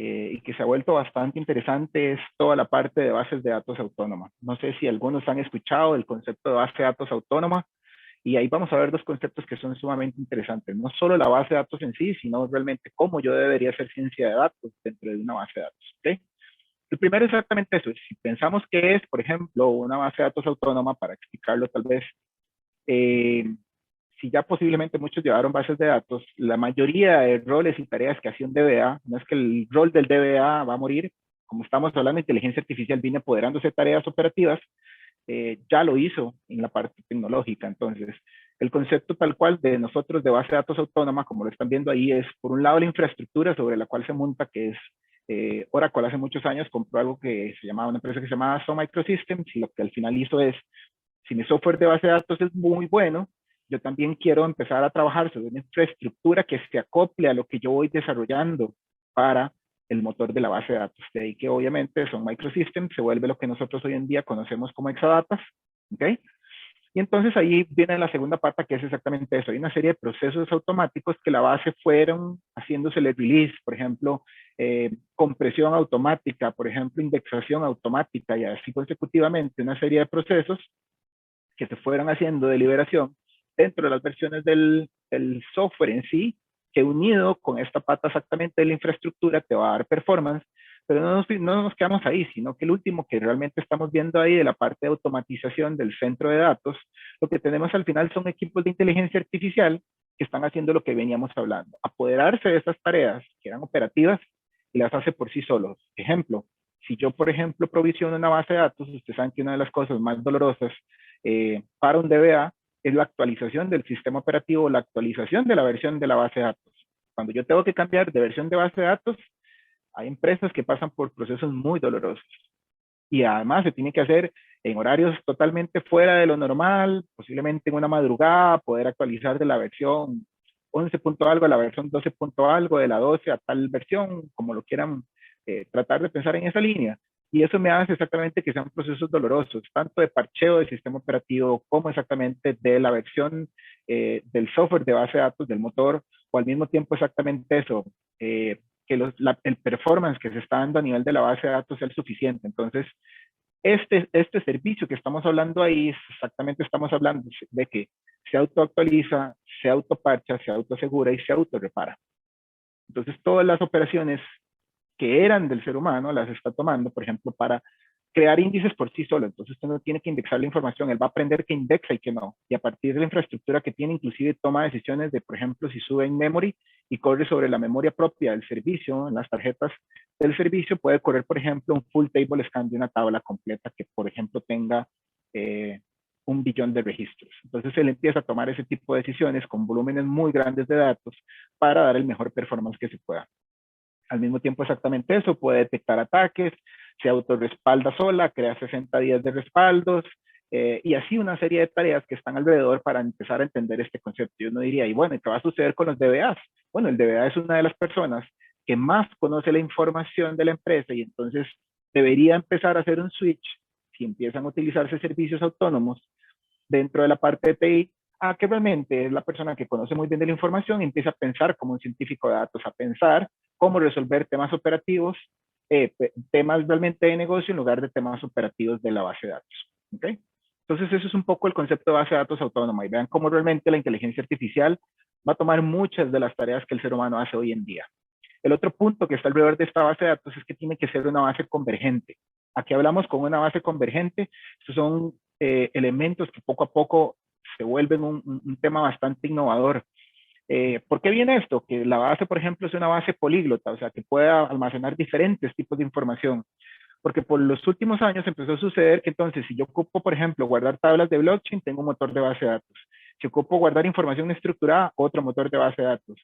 y que se ha vuelto bastante interesante es toda la parte de bases de datos autónoma. No sé si algunos han escuchado el concepto de base de datos autónoma, y ahí vamos a ver dos conceptos que son sumamente interesantes. No solo la base de datos en sí, sino realmente cómo yo debería hacer ciencia de datos dentro de una base de datos. ¿Okay? El primero es exactamente eso. Si pensamos que es, por ejemplo, una base de datos autónoma, para explicarlo tal vez, si ya posiblemente muchos llevaron bases de datos, la mayoría de roles y tareas que hacía un DBA, no es que el rol del DBA va a morir, como estamos hablando, inteligencia artificial viene apoderándose de tareas operativas, ya lo hizo en la parte tecnológica. Entonces, el concepto tal cual de nosotros de base de datos autónoma, como lo están viendo ahí, es por un lado la infraestructura sobre la cual se monta, que es Oracle hace muchos años compró algo que se llamaba, una empresa que se llamaba Sun Microsystems, y lo que al final hizo es, si mi software de base de datos es muy bueno, yo también quiero empezar a trabajar sobre una infraestructura que se acople a lo que yo voy desarrollando para el motor de la base de datos. De ahí que obviamente Sun Microsystems se vuelve lo que nosotros hoy en día conocemos como Exadatas, ¿ok? Y entonces ahí viene la segunda parte, que es exactamente eso. Hay una serie de procesos automáticos que la base fueron haciéndosele release, por ejemplo, compresión automática, por ejemplo, indexación automática, y así consecutivamente una serie de procesos que se fueron haciendo de liberación dentro de las versiones del software en sí, que unido con esta pata exactamente de la infraestructura te va a dar performance, pero no nos quedamos ahí, sino que el último que realmente estamos viendo ahí de la parte de automatización del centro de datos, lo que tenemos al final son equipos de inteligencia artificial que están haciendo lo que veníamos hablando, apoderarse de esas tareas que eran operativas y las hace por sí solos. Ejemplo, si yo, por ejemplo, provisiono una base de datos, ustedes saben que una de las cosas más dolorosas para un DBA es la actualización del sistema operativo, la actualización de la versión de la base de datos. Cuando yo tengo que cambiar de versión de base de datos, hay empresas que pasan por procesos muy dolorosos. Y además se tiene que hacer en horarios totalmente fuera de lo normal, posiblemente en una madrugada, poder actualizar de la versión 11 punto algo a la versión 12 punto algo, de la 12 a tal versión, como lo quieran tratar de pensar en esa línea. Y eso me hace exactamente que sean procesos dolorosos, tanto de parcheo del sistema operativo como exactamente de la versión del software de base de datos del motor, o al mismo tiempo exactamente eso, que el performance que se está dando a nivel de la base de datos sea el suficiente. Entonces, este servicio que estamos hablando ahí, exactamente estamos hablando de que se autoactualiza, se autoparcha, se autoasegura y se autorrepara. Entonces, todas las operaciones que eran del ser humano las está tomando, por ejemplo, para crear índices por sí solo. Entonces usted no tiene que indexar la información, él va a aprender qué indexa y qué no. Y a partir de la infraestructura que tiene, inclusive toma decisiones de, por ejemplo, si sube en memory y corre sobre la memoria propia del servicio, en las tarjetas del servicio, puede correr, por ejemplo, un full table scan de una tabla completa que, por ejemplo, tenga 1 billón de registros. Entonces él empieza a tomar ese tipo de decisiones con volúmenes muy grandes de datos para dar el mejor performance que se pueda. Al mismo tiempo, exactamente eso, puede detectar ataques, se autorrespalda sola, crea 60 días de respaldos, y así una serie de tareas que están alrededor para empezar a entender este concepto. Y uno diría, y bueno, ¿qué va a suceder con los DBAs? Bueno, el DBA es una de las personas que más conoce la información de la empresa, y entonces debería empezar a hacer un switch, si empiezan a utilizarse servicios autónomos dentro de la parte de TI, a que realmente es la persona que conoce muy bien de la información y empieza a pensar como un científico de datos, a pensar cómo resolver temas operativos, temas realmente de negocio en lugar de temas operativos de la base de datos. ¿Okay? Entonces, eso es un poco el concepto de base de datos autónoma, y vean cómo realmente la inteligencia artificial va a tomar muchas de las tareas que el ser humano hace hoy en día. El otro punto que está alrededor de esta base de datos es que tiene que ser una base convergente. Aquí hablamos con una base convergente. Estos son elementos que poco a poco se vuelven un tema bastante innovador. ¿Por qué viene esto? Que la base, por ejemplo, es una base políglota, o sea, que pueda almacenar diferentes tipos de información. Porque por los últimos años empezó a suceder que entonces, si yo ocupo, por ejemplo, guardar tablas de blockchain, tengo un motor de base de datos. Si ocupo guardar información estructurada, otro motor de base de datos.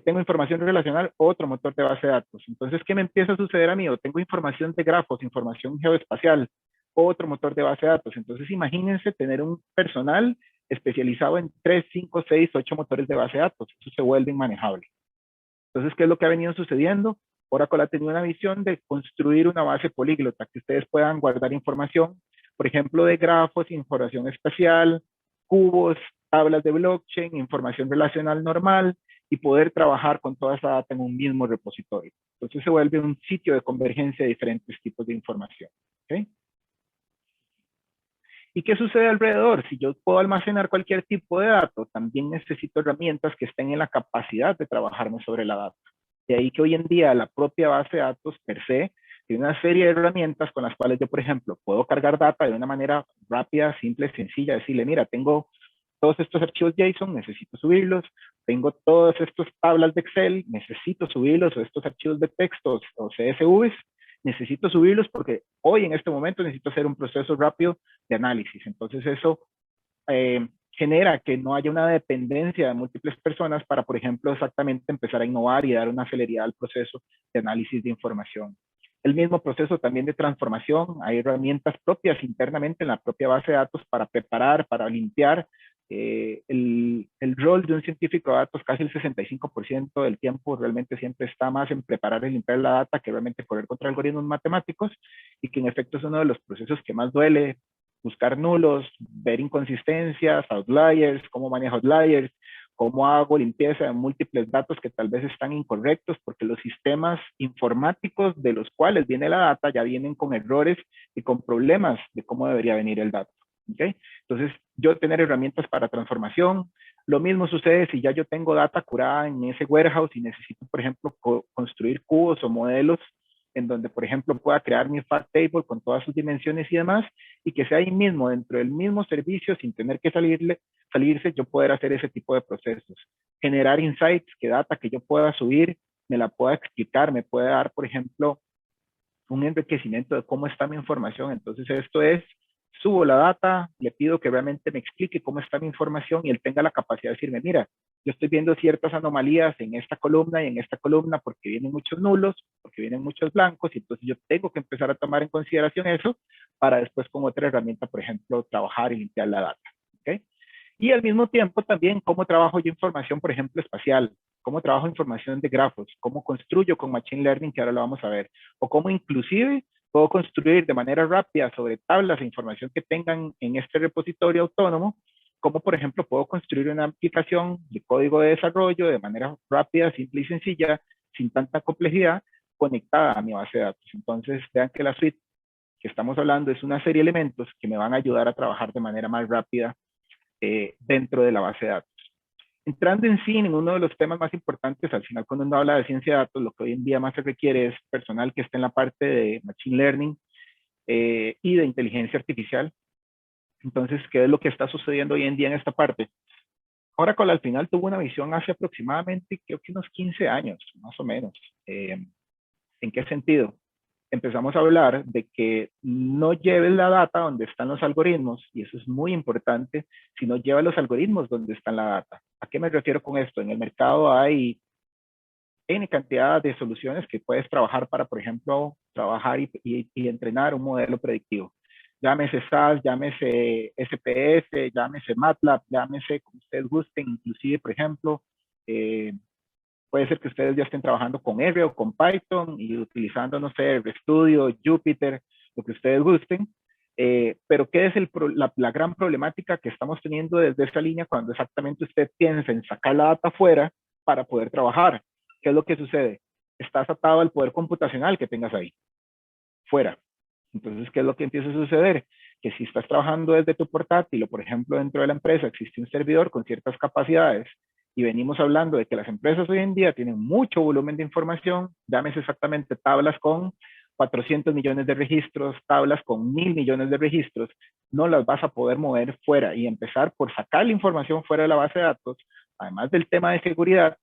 Tengo información relacional, otro motor de base de datos. Entonces, ¿qué me empieza a suceder a mí? O tengo información de grafos, información geoespacial, otro motor de base de datos. Entonces, imagínense tener un personal especializado en 3, 5, 6, 8 motores de base de datos. Eso se vuelve inmanejable. Entonces, ¿qué es lo que ha venido sucediendo? Oracle ha tenido una visión de construir una base políglota, que ustedes puedan guardar información, por ejemplo, de grafos, información espacial, cubos, tablas de blockchain, información relacional normal, y poder trabajar con toda esa data en un mismo repositorio. Entonces se vuelve un sitio de convergencia de diferentes tipos de información. ¿Okay? ¿Y qué sucede alrededor? Si yo puedo almacenar cualquier tipo de dato, también necesito herramientas que estén en la capacidad de trabajarme sobre la data. De ahí que hoy en día la propia base de datos per se tiene una serie de herramientas con las cuales yo, por ejemplo, puedo cargar data de una manera rápida, simple, sencilla, decirle, mira, tengo todos estos archivos JSON, necesito subirlos, tengo todas estas tablas de Excel, necesito subirlos, o estos archivos de texto o CSVs, necesito subirlos porque hoy en este momento necesito hacer un proceso rápido de análisis. Entonces eso genera que no haya una dependencia de múltiples personas para, por ejemplo, exactamente empezar a innovar y dar una celeridad al proceso de análisis de información. El mismo proceso también de transformación, hay herramientas propias internamente en la propia base de datos para preparar, para limpiar. El rol de un científico de datos, casi el 65% del tiempo realmente siempre está más en preparar y limpiar la data que realmente correr contra algoritmos matemáticos, y que en efecto es uno de los procesos que más duele: buscar nulos, ver inconsistencias, outliers, cómo manejo outliers, cómo hago limpieza de múltiples datos que tal vez están incorrectos, porque los sistemas informáticos de los cuales viene la data ya vienen con errores y con problemas de cómo debería venir el dato. ¿Okay? Entonces, yo tener herramientas para transformación. Lo mismo sucede si ya yo tengo data curada en ese warehouse y necesito, por ejemplo, construir cubos o modelos en donde, por ejemplo, pueda crear mi fact table con todas sus dimensiones y demás, y que sea ahí mismo, dentro del mismo servicio, sin tener que salirse, yo poder hacer ese tipo de procesos. Generar insights, que data que yo pueda subir, me la pueda explicar, me puede dar, por ejemplo, un enriquecimiento de cómo está mi información. Entonces, esto es, subo la data, le pido que realmente me explique cómo está mi información y él tenga la capacidad de decirme, mira, yo estoy viendo ciertas anomalías en esta columna y en esta columna porque vienen muchos nulos, porque vienen muchos blancos, y entonces yo tengo que empezar a tomar en consideración eso para después con otra herramienta, por ejemplo, trabajar y limpiar la data. ¿Okay? Y al mismo tiempo también cómo trabajo yo información, por ejemplo, espacial, cómo trabajo información de grafos, cómo construyo con Machine Learning, que ahora lo vamos a ver, o cómo inclusive puedo construir de manera rápida sobre tablas de información que tengan en este repositorio autónomo, como por ejemplo puedo construir una aplicación de código de desarrollo de manera rápida, simple y sencilla, sin tanta complejidad, conectada a mi base de datos. Entonces, vean que la suite que estamos hablando es una serie de elementos que me van a ayudar a trabajar de manera más rápida dentro de la base de datos. Entrando en sí en uno de los temas más importantes, al final cuando uno habla de ciencia de datos, lo que hoy en día más se requiere es personal que esté en la parte de Machine Learning y de inteligencia artificial. Entonces, ¿qué es lo que está sucediendo hoy en día en esta parte? Oracle al final tuvo una visión hace aproximadamente, creo que unos 15 años, más o menos. ¿En qué sentido? Empezamos a hablar de que no lleves la data donde están los algoritmos, y eso es muy importante, sino lleva los algoritmos donde está la data. ¿A qué me refiero con esto? En el mercado hay N cantidad de soluciones que puedes trabajar para, por ejemplo, trabajar y entrenar un modelo predictivo. Llámese SAS, llámese SPS, llámese MATLAB, llámese como ustedes gusten, inclusive, por ejemplo, puede ser que ustedes ya estén trabajando con R o con Python y utilizando, no sé, RStudio, Jupyter, lo que ustedes gusten. Pero ¿qué es la gran problemática que estamos teniendo desde esta línea cuando exactamente usted piensa en sacar la data fuera para poder trabajar? ¿Qué es lo que sucede? Estás atado al poder computacional que tengas ahí, fuera. Entonces, ¿qué es lo que empieza a suceder? Que si estás trabajando desde tu portátil o, por ejemplo, dentro de la empresa existe un servidor con ciertas capacidades, y venimos hablando de que las empresas hoy en día tienen mucho volumen de información, llámese exactamente tablas con 400 millones de registros, tablas con 1.000 millones de registros, no las vas a poder mover fuera y empezar por sacar la información fuera de la base de datos, además del tema de seguridad,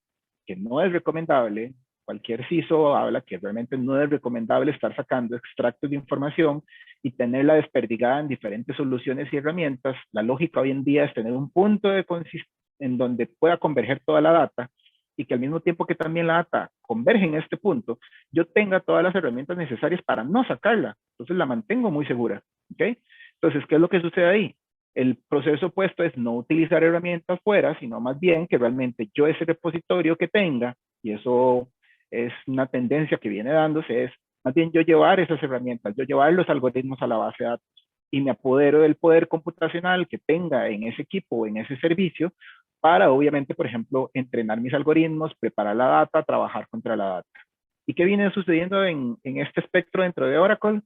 que no es recomendable. Cualquier CISO habla que realmente no es recomendable estar sacando extractos de información y tenerla desperdigada en diferentes soluciones y herramientas. La lógica hoy en día es tener un punto de consistencia en donde pueda converger toda la data, y que al mismo tiempo que también la data converge en este punto, yo tenga todas las herramientas necesarias para no sacarla. Entonces la mantengo muy segura. ¿Okay? Entonces, ¿qué es lo que sucede ahí? El proceso opuesto es no utilizar herramientas fuera, sino más bien que realmente yo ese repositorio que tenga, y eso es una tendencia que viene dándose, es más bien yo llevar esas herramientas, yo llevar los algoritmos a la base de datos y me apodero del poder computacional que tenga en ese equipo o en ese servicio para, obviamente, por ejemplo, entrenar mis algoritmos, preparar la data, trabajar contra la data. ¿Y qué viene sucediendo en este espectro dentro de Oracle?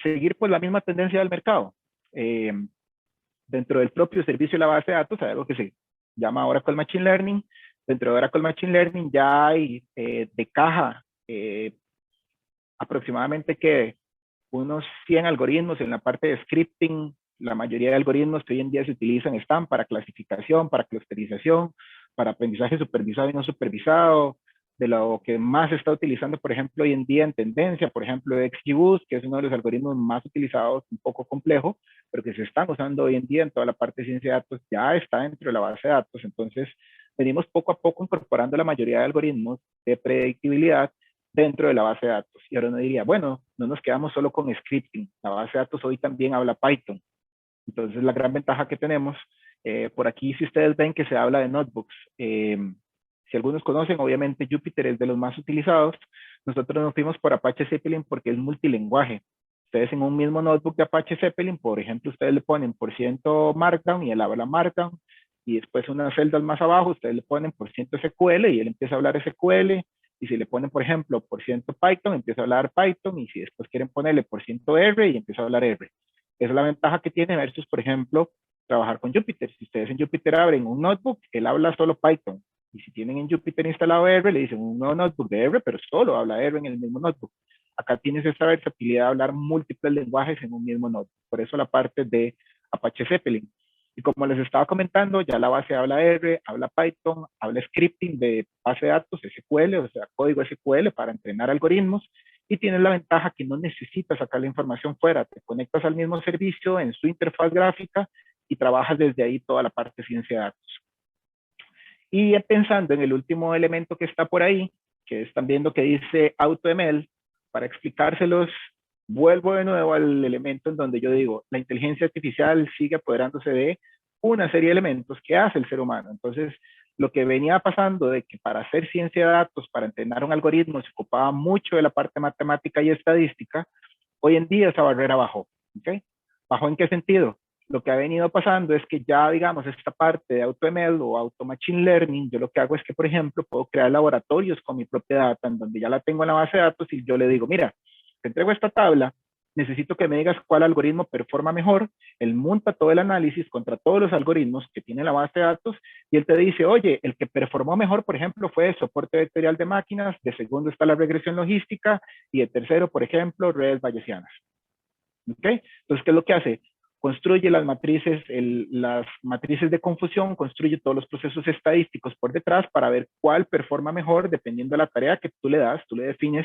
Seguir pues la misma tendencia del mercado. Dentro del propio servicio de la base de datos hay algo que se llama Oracle Machine Learning. Dentro de Oracle Machine Learning ya hay de caja aproximadamente que unos 100 algoritmos en la parte de scripting. La mayoría de algoritmos que hoy en día se utilizan están para clasificación, para clusterización, para aprendizaje supervisado y no supervisado, de lo que más se está utilizando, por ejemplo, hoy en día en tendencia, por ejemplo, XGBoost, que es uno de los algoritmos más utilizados, un poco complejo, pero que se están usando hoy en día en toda la parte de ciencia de datos, ya está dentro de la base de datos. Entonces, venimos poco a poco incorporando la mayoría de algoritmos de predictibilidad dentro de la base de datos. Y ahora uno diría, bueno, no nos quedamos solo con scripting, la base de datos hoy también habla Python. Entonces, la gran ventaja que tenemos, por aquí, si ustedes ven que se habla de notebooks, si algunos conocen, obviamente Jupyter es de los más utilizados. Nosotros nos fuimos por Apache Zeppelin porque es multilenguaje. Ustedes en un mismo notebook de Apache Zeppelin, por ejemplo, ustedes le ponen por ciento Markdown y él habla Markdown, y después unas celdas más abajo, ustedes le ponen por ciento SQL y él empieza a hablar SQL, y si le ponen, por ejemplo, por ciento Python, empieza a hablar Python, y si después quieren ponerle por ciento R, y empieza a hablar R. Esa es la ventaja que tiene versus, por ejemplo, trabajar con Jupyter. Si ustedes en Jupyter abren un notebook, él habla solo Python. Y si tienen en Jupyter instalado R, le dicen un nuevo notebook de R, pero solo habla R en el mismo notebook. Acá tienes esa versatilidad de hablar múltiples lenguajes en un mismo notebook. Por eso la parte de Apache Zeppelin. Y como les estaba comentando, ya la base habla R, habla Python, habla scripting de base de datos, SQL, o sea, código SQL para entrenar algoritmos. Y tienes la ventaja que no necesitas sacar la información fuera. Te conectas al mismo servicio en su interfaz gráfica y trabajas desde ahí toda la parte de ciencia de datos. Y pensando en el último elemento que está por ahí, que están viendo que dice AutoML, para explicárselos, vuelvo de nuevo al elemento en donde yo digo, la inteligencia artificial sigue apoderándose de una serie de elementos que hace el ser humano. Entonces, lo que venía pasando de que para hacer ciencia de datos, para entrenar un algoritmo, se ocupaba mucho de la parte matemática y estadística, hoy en día esa barrera bajó. ¿Okay? ¿Bajó en qué sentido? Lo que ha venido pasando es que ya, digamos, esta parte de AutoML o Auto Machine Learning, yo lo que hago es que, por ejemplo, puedo crear laboratorios con mi propia data, en donde ya la tengo en la base de datos y yo le digo, mira, te entrego esta tabla, necesito que me digas cuál algoritmo performa mejor, él monta todo el análisis contra todos los algoritmos que tiene la base de datos y él te dice, oye, el que performó mejor, por ejemplo, fue soporte vectorial de máquinas, de segundo está la regresión logística y de tercero, por ejemplo, redes bayesianas. ¿Ok? Entonces, ¿qué es lo que hace? Construye las matrices de confusión, construye todos los procesos estadísticos por detrás para ver cuál performa mejor dependiendo de la tarea que tú le das. Tú le defines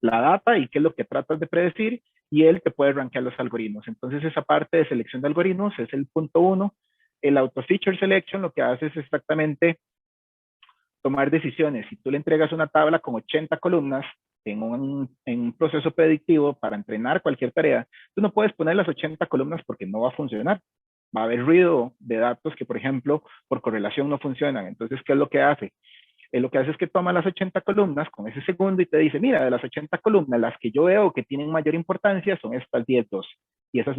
la data y qué es lo que tratas de predecir y él te puede rankear los algoritmos. Entonces, esa parte de selección de algoritmos es el punto 1. El auto feature selection lo que hace es exactamente tomar decisiones. Si tú le entregas una tabla con 80 columnas en un proceso predictivo para entrenar cualquier tarea, tú no puedes poner las 80 columnas porque no va a funcionar. Va a haber ruido de datos que, por ejemplo, por correlación no funcionan. Entonces, ¿qué es lo que hace? Lo que hace es que toma las 80 columnas con ese segundo y te dice, mira, de las 80 columnas, las que yo veo que tienen mayor importancia son estas 10, 12. Y esas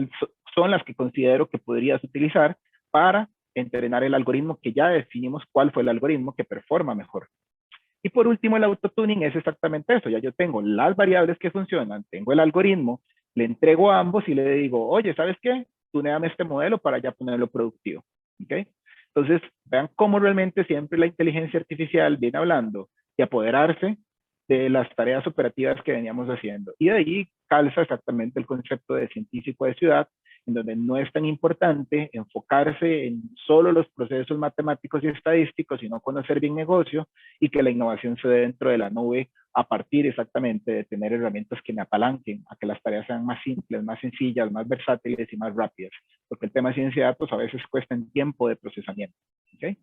son las que considero que podrías utilizar para entrenar el algoritmo que ya definimos cuál fue el algoritmo que performa mejor. Y por último, el autotuning es exactamente eso. Ya yo tengo las variables que funcionan, tengo el algoritmo, le entrego a ambos y le digo, oye, ¿sabes qué? Tuneame este modelo para ya ponerlo productivo. ¿Okay? Entonces, vean cómo realmente siempre la inteligencia artificial viene hablando de apoderarse de las tareas operativas que veníamos haciendo. Y de ahí calza exactamente el concepto de científico de ciudad, en donde no es tan importante enfocarse en solo los procesos matemáticos y estadísticos, sino conocer bien negocio y que la innovación se dé dentro de la nube a partir exactamente de tener herramientas que me apalanquen a que las tareas sean más simples, más sencillas, más versátiles y más rápidas, porque el tema de ciencia de datos a veces cuesta en tiempo de procesamiento. ¿Okay?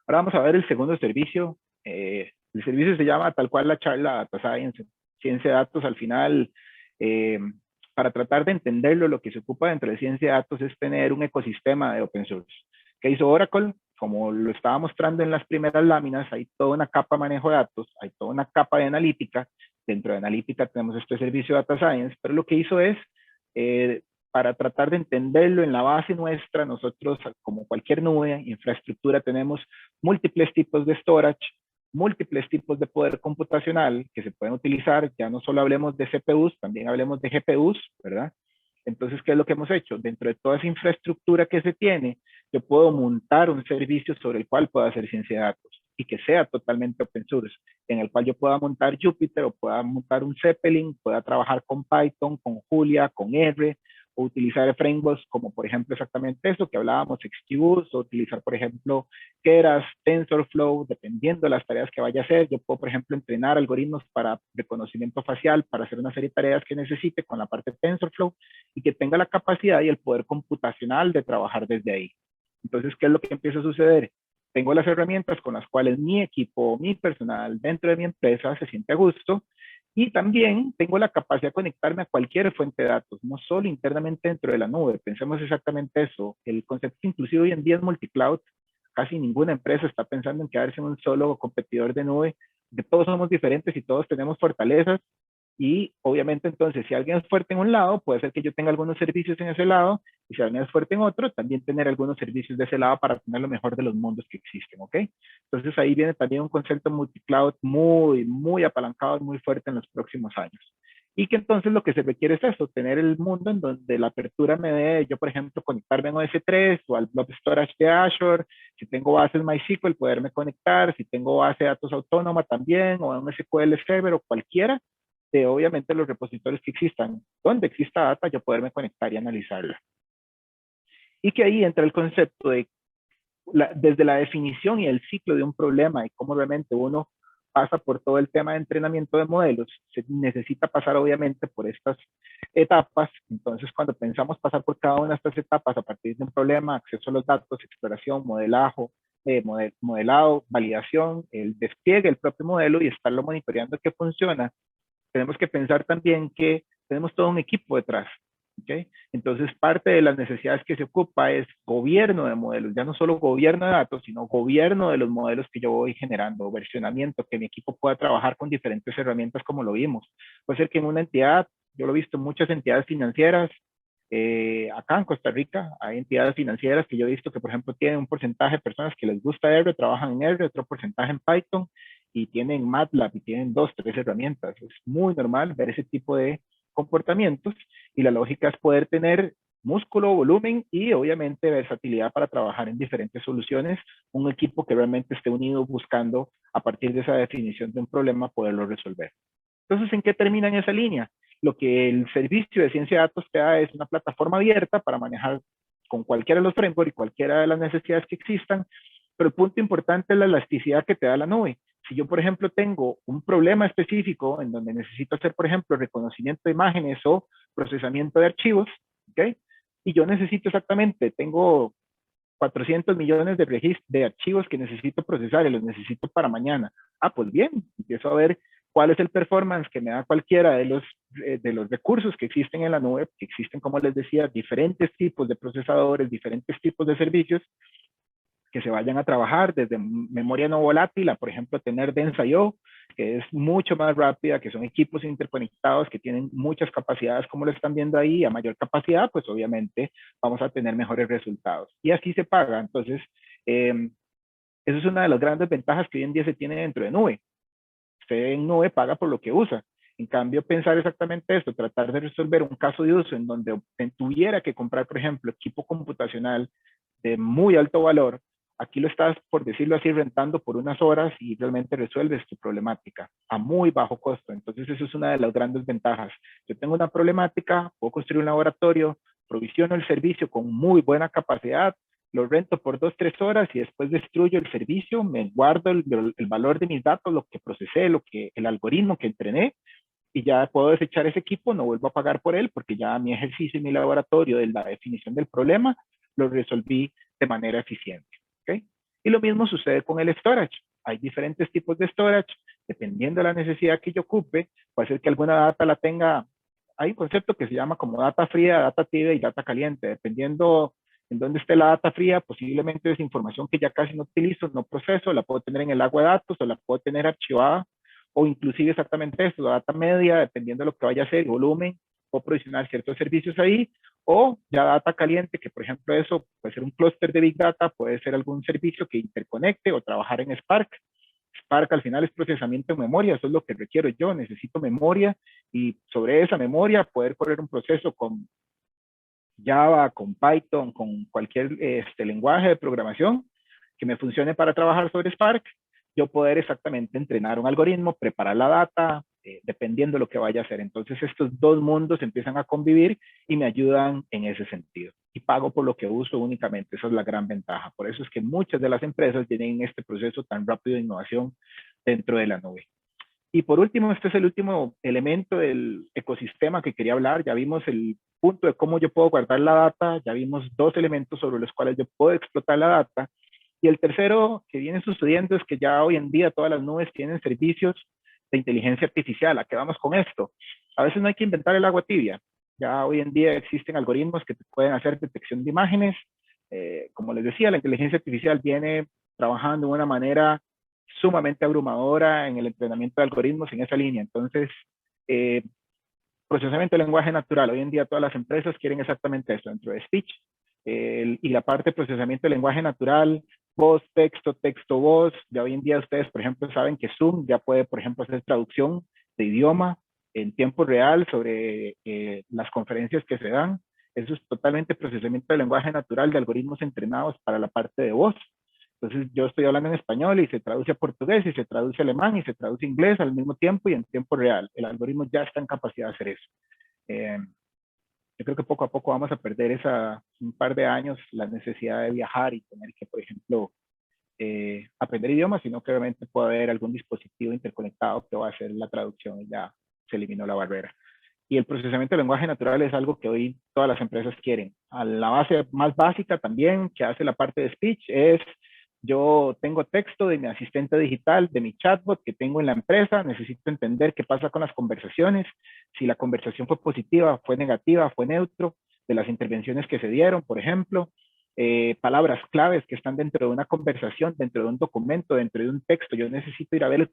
Ahora vamos a ver el segundo servicio. El servicio se llama tal cual la charla Data Science, ciencia de datos. Al final, para tratar de entenderlo, lo que se ocupa dentro de ciencia de datos es tener un ecosistema de open source. ¿Qué hizo Oracle? Como lo estaba mostrando en las primeras láminas, hay toda una capa de manejo de datos, hay toda una capa de analítica. Dentro de analítica tenemos este servicio de Data Science, pero lo que hizo es, para tratar de entenderlo en la base nuestra, nosotros, como cualquier nube, infraestructura, tenemos múltiples tipos de storage, múltiples tipos de poder computacional que se pueden utilizar. Ya no solo hablemos de CPUs, también hablemos de GPUs, ¿verdad? Entonces, ¿qué es lo que hemos hecho? Dentro de toda esa infraestructura que se tiene, yo puedo montar un servicio sobre el cual pueda hacer ciencia de datos y que sea totalmente open source, en el cual yo pueda montar Jupyter o pueda montar un Zeppelin, pueda trabajar con Python, con Julia, con R, o utilizar frameworks como por ejemplo exactamente eso que hablábamos, XGBoost, o utilizar por ejemplo Keras, TensorFlow, dependiendo de las tareas que vaya a hacer. Yo puedo por ejemplo entrenar algoritmos para reconocimiento facial, para hacer una serie de tareas que necesite con la parte de TensorFlow y que tenga la capacidad y el poder computacional de trabajar desde ahí. Entonces, ¿qué es lo que empieza a suceder? Tengo las herramientas con las cuales mi equipo, mi personal dentro de mi empresa se siente a gusto y también tengo la capacidad de conectarme a cualquier fuente de datos, no solo internamente dentro de la nube. Pensemos exactamente eso. El concepto inclusive hoy en día es multicloud. Casi ninguna empresa está pensando en quedarse en un solo competidor de nube. De todos somos diferentes y todos tenemos fortalezas. Y obviamente entonces si alguien es fuerte en un lado, puede ser que yo tenga algunos servicios en ese lado, y si alguien es fuerte en otro, también tener algunos servicios de ese lado para tener lo mejor de los mundos que existen, ¿ok? Entonces ahí viene también un concepto multicloud muy apalancado y muy fuerte en los próximos años. Y que entonces lo que se requiere es eso, tener el mundo en donde la apertura me dé, yo por ejemplo, conectarme a OS3 o al Blob Storage de Azure, si tengo bases MySQL, poderme conectar, si tengo base de datos autónoma también, o un SQL Server o cualquiera, de obviamente los repositorios que existan, donde exista data, yo poderme conectar y analizarla. Y que ahí entra el concepto de, desde la definición y el ciclo de un problema y cómo realmente uno pasa por todo el tema de entrenamiento de modelos, se necesita pasar obviamente por estas etapas. Entonces, cuando pensamos pasar por cada una de estas etapas a partir de un problema, acceso a los datos, exploración, modelado, validación, el despliegue del propio modelo y estarlo monitoreando que funciona, tenemos que pensar también que tenemos todo un equipo detrás. ¿Okay? Entonces, parte de las necesidades que se ocupa es gobierno de modelos, ya no solo gobierno de datos, sino gobierno de los modelos que yo voy generando, versionamiento, que mi equipo pueda trabajar con diferentes herramientas como lo vimos. Puede ser que en una entidad, yo lo he visto en muchas entidades financieras, acá en Costa Rica hay entidades financieras que yo he visto que, por ejemplo, tienen un porcentaje de personas que les gusta R, trabajan en R, otro porcentaje en Python, y tienen MATLAB y tienen 2, 3 herramientas. Es muy normal ver ese tipo de comportamientos y la lógica es poder tener músculo, volumen y obviamente versatilidad para trabajar en diferentes soluciones, un equipo que realmente esté unido buscando a partir de esa definición de un problema poderlo resolver. Entonces, ¿en qué termina en esa línea? Lo que el servicio de ciencia de datos te da es una plataforma abierta para manejar con cualquiera de los frameworks y cualquiera de las necesidades que existan, pero el punto importante es la elasticidad que te da la nube. Si yo, por ejemplo, tengo un problema específico en donde necesito hacer, por ejemplo, reconocimiento de imágenes o procesamiento de archivos, ¿ok? Y yo necesito exactamente, tengo 400 millones de archivos que necesito procesar y los necesito para mañana. Ah, pues bien, empiezo a ver cuál es el performance que me da cualquiera de los recursos que existen en la nube, que existen, como les decía, diferentes tipos de procesadores, diferentes tipos de servicios, que se vayan a trabajar desde memoria no volátil a, por ejemplo, tener Dense.io, que es mucho más rápida, que son equipos interconectados, que tienen muchas capacidades, como lo están viendo ahí, a mayor capacidad, pues obviamente vamos a tener mejores resultados. Y así se paga. Entonces, eso es una de las grandes ventajas que hoy en día se tiene dentro de nube. Usted en nube paga por lo que usa. En cambio, pensar exactamente esto, tratar de resolver un caso de uso en donde tuviera que comprar, por ejemplo, equipo computacional de muy alto valor, aquí lo estás, por decirlo así, rentando por unas horas y realmente resuelves tu problemática a muy bajo costo. Entonces, eso es una de las grandes ventajas. Yo tengo una problemática, puedo construir un laboratorio, provisiono el servicio con muy buena capacidad, lo rento por 2, 3 horas y después destruyo el servicio, me guardo el valor de mis datos, lo que procesé, el algoritmo que entrené, y ya puedo desechar ese equipo, no vuelvo a pagar por él porque ya mi ejercicio y mi laboratorio de la definición del problema lo resolví de manera eficiente. ¿Okay? Y lo mismo sucede con el storage. Hay diferentes tipos de storage, dependiendo de la necesidad que yo ocupe, puede ser que alguna data la tenga, hay un concepto que se llama como data fría, data tibia y data caliente, dependiendo en dónde esté la data fría, posiblemente es información que ya casi no utilizo, no proceso, la puedo tener en el agua de datos o la puedo tener archivada, o inclusive exactamente eso, la data media, dependiendo de lo que vaya a hacer, volumen, o provisionar ciertos servicios ahí, o ya data caliente, que por ejemplo eso puede ser un clúster de Big Data, puede ser algún servicio que interconecte o trabajar en Spark. Spark al final es procesamiento en memoria, eso es lo que requiero yo, necesito memoria y sobre esa memoria poder correr un proceso con Java, con Python, con cualquier lenguaje de programación que me funcione para trabajar sobre Spark, yo poder exactamente entrenar un algoritmo, preparar la data, dependiendo de lo que vaya a hacer. Entonces estos dos mundos empiezan a convivir y me ayudan en ese sentido. Y pago por lo que uso únicamente, esa es la gran ventaja. Por eso es que muchas de las empresas tienen este proceso tan rápido de innovación dentro de la nube. Y por último, este es el último elemento del ecosistema que quería hablar. Ya vimos el punto de cómo yo puedo guardar la data, ya vimos dos elementos sobre los cuales yo puedo explotar la data. Y el tercero que viene sucediendo es que ya hoy en día todas las nubes tienen servicios de inteligencia artificial. ¿A qué vamos con esto? A veces no hay que inventar el agua tibia. Ya hoy en día existen algoritmos que te pueden hacer detección de imágenes. Como les decía, la inteligencia artificial viene trabajando de una manera sumamente abrumadora en el entrenamiento de algoritmos en esa línea. Entonces, procesamiento de lenguaje natural. Hoy en día todas las empresas quieren exactamente eso dentro de Speech. Y la parte de procesamiento de lenguaje natural, voz, texto, texto, voz. Ya hoy en día ustedes, por ejemplo, saben que Zoom ya puede, por ejemplo, hacer traducción de idioma en tiempo real sobre las conferencias que se dan. Eso es totalmente procesamiento de lenguaje natural de algoritmos entrenados para la parte de voz. Entonces yo estoy hablando en español y se traduce a portugués y se traduce a alemán y se traduce a inglés al mismo tiempo y en tiempo real. El algoritmo ya está en capacidad de hacer eso. Yo creo que poco a poco vamos a perder un par de años la necesidad de viajar y tener que, por ejemplo, aprender idiomas, sino que obviamente puede haber algún dispositivo interconectado que va a hacer la traducción y ya se eliminó la barrera. Y el procesamiento de lenguaje natural es algo que hoy todas las empresas quieren. A la base más básica también, que hace la parte de speech, es yo tengo texto de mi asistente digital, de mi chatbot que tengo en la empresa, necesito entender qué pasa con las conversaciones, si la conversación fue positiva, fue negativa, fue neutro, de las intervenciones que se dieron, por ejemplo, palabras claves que están dentro de una conversación, dentro de un documento, dentro de un texto. Yo necesito ir a ver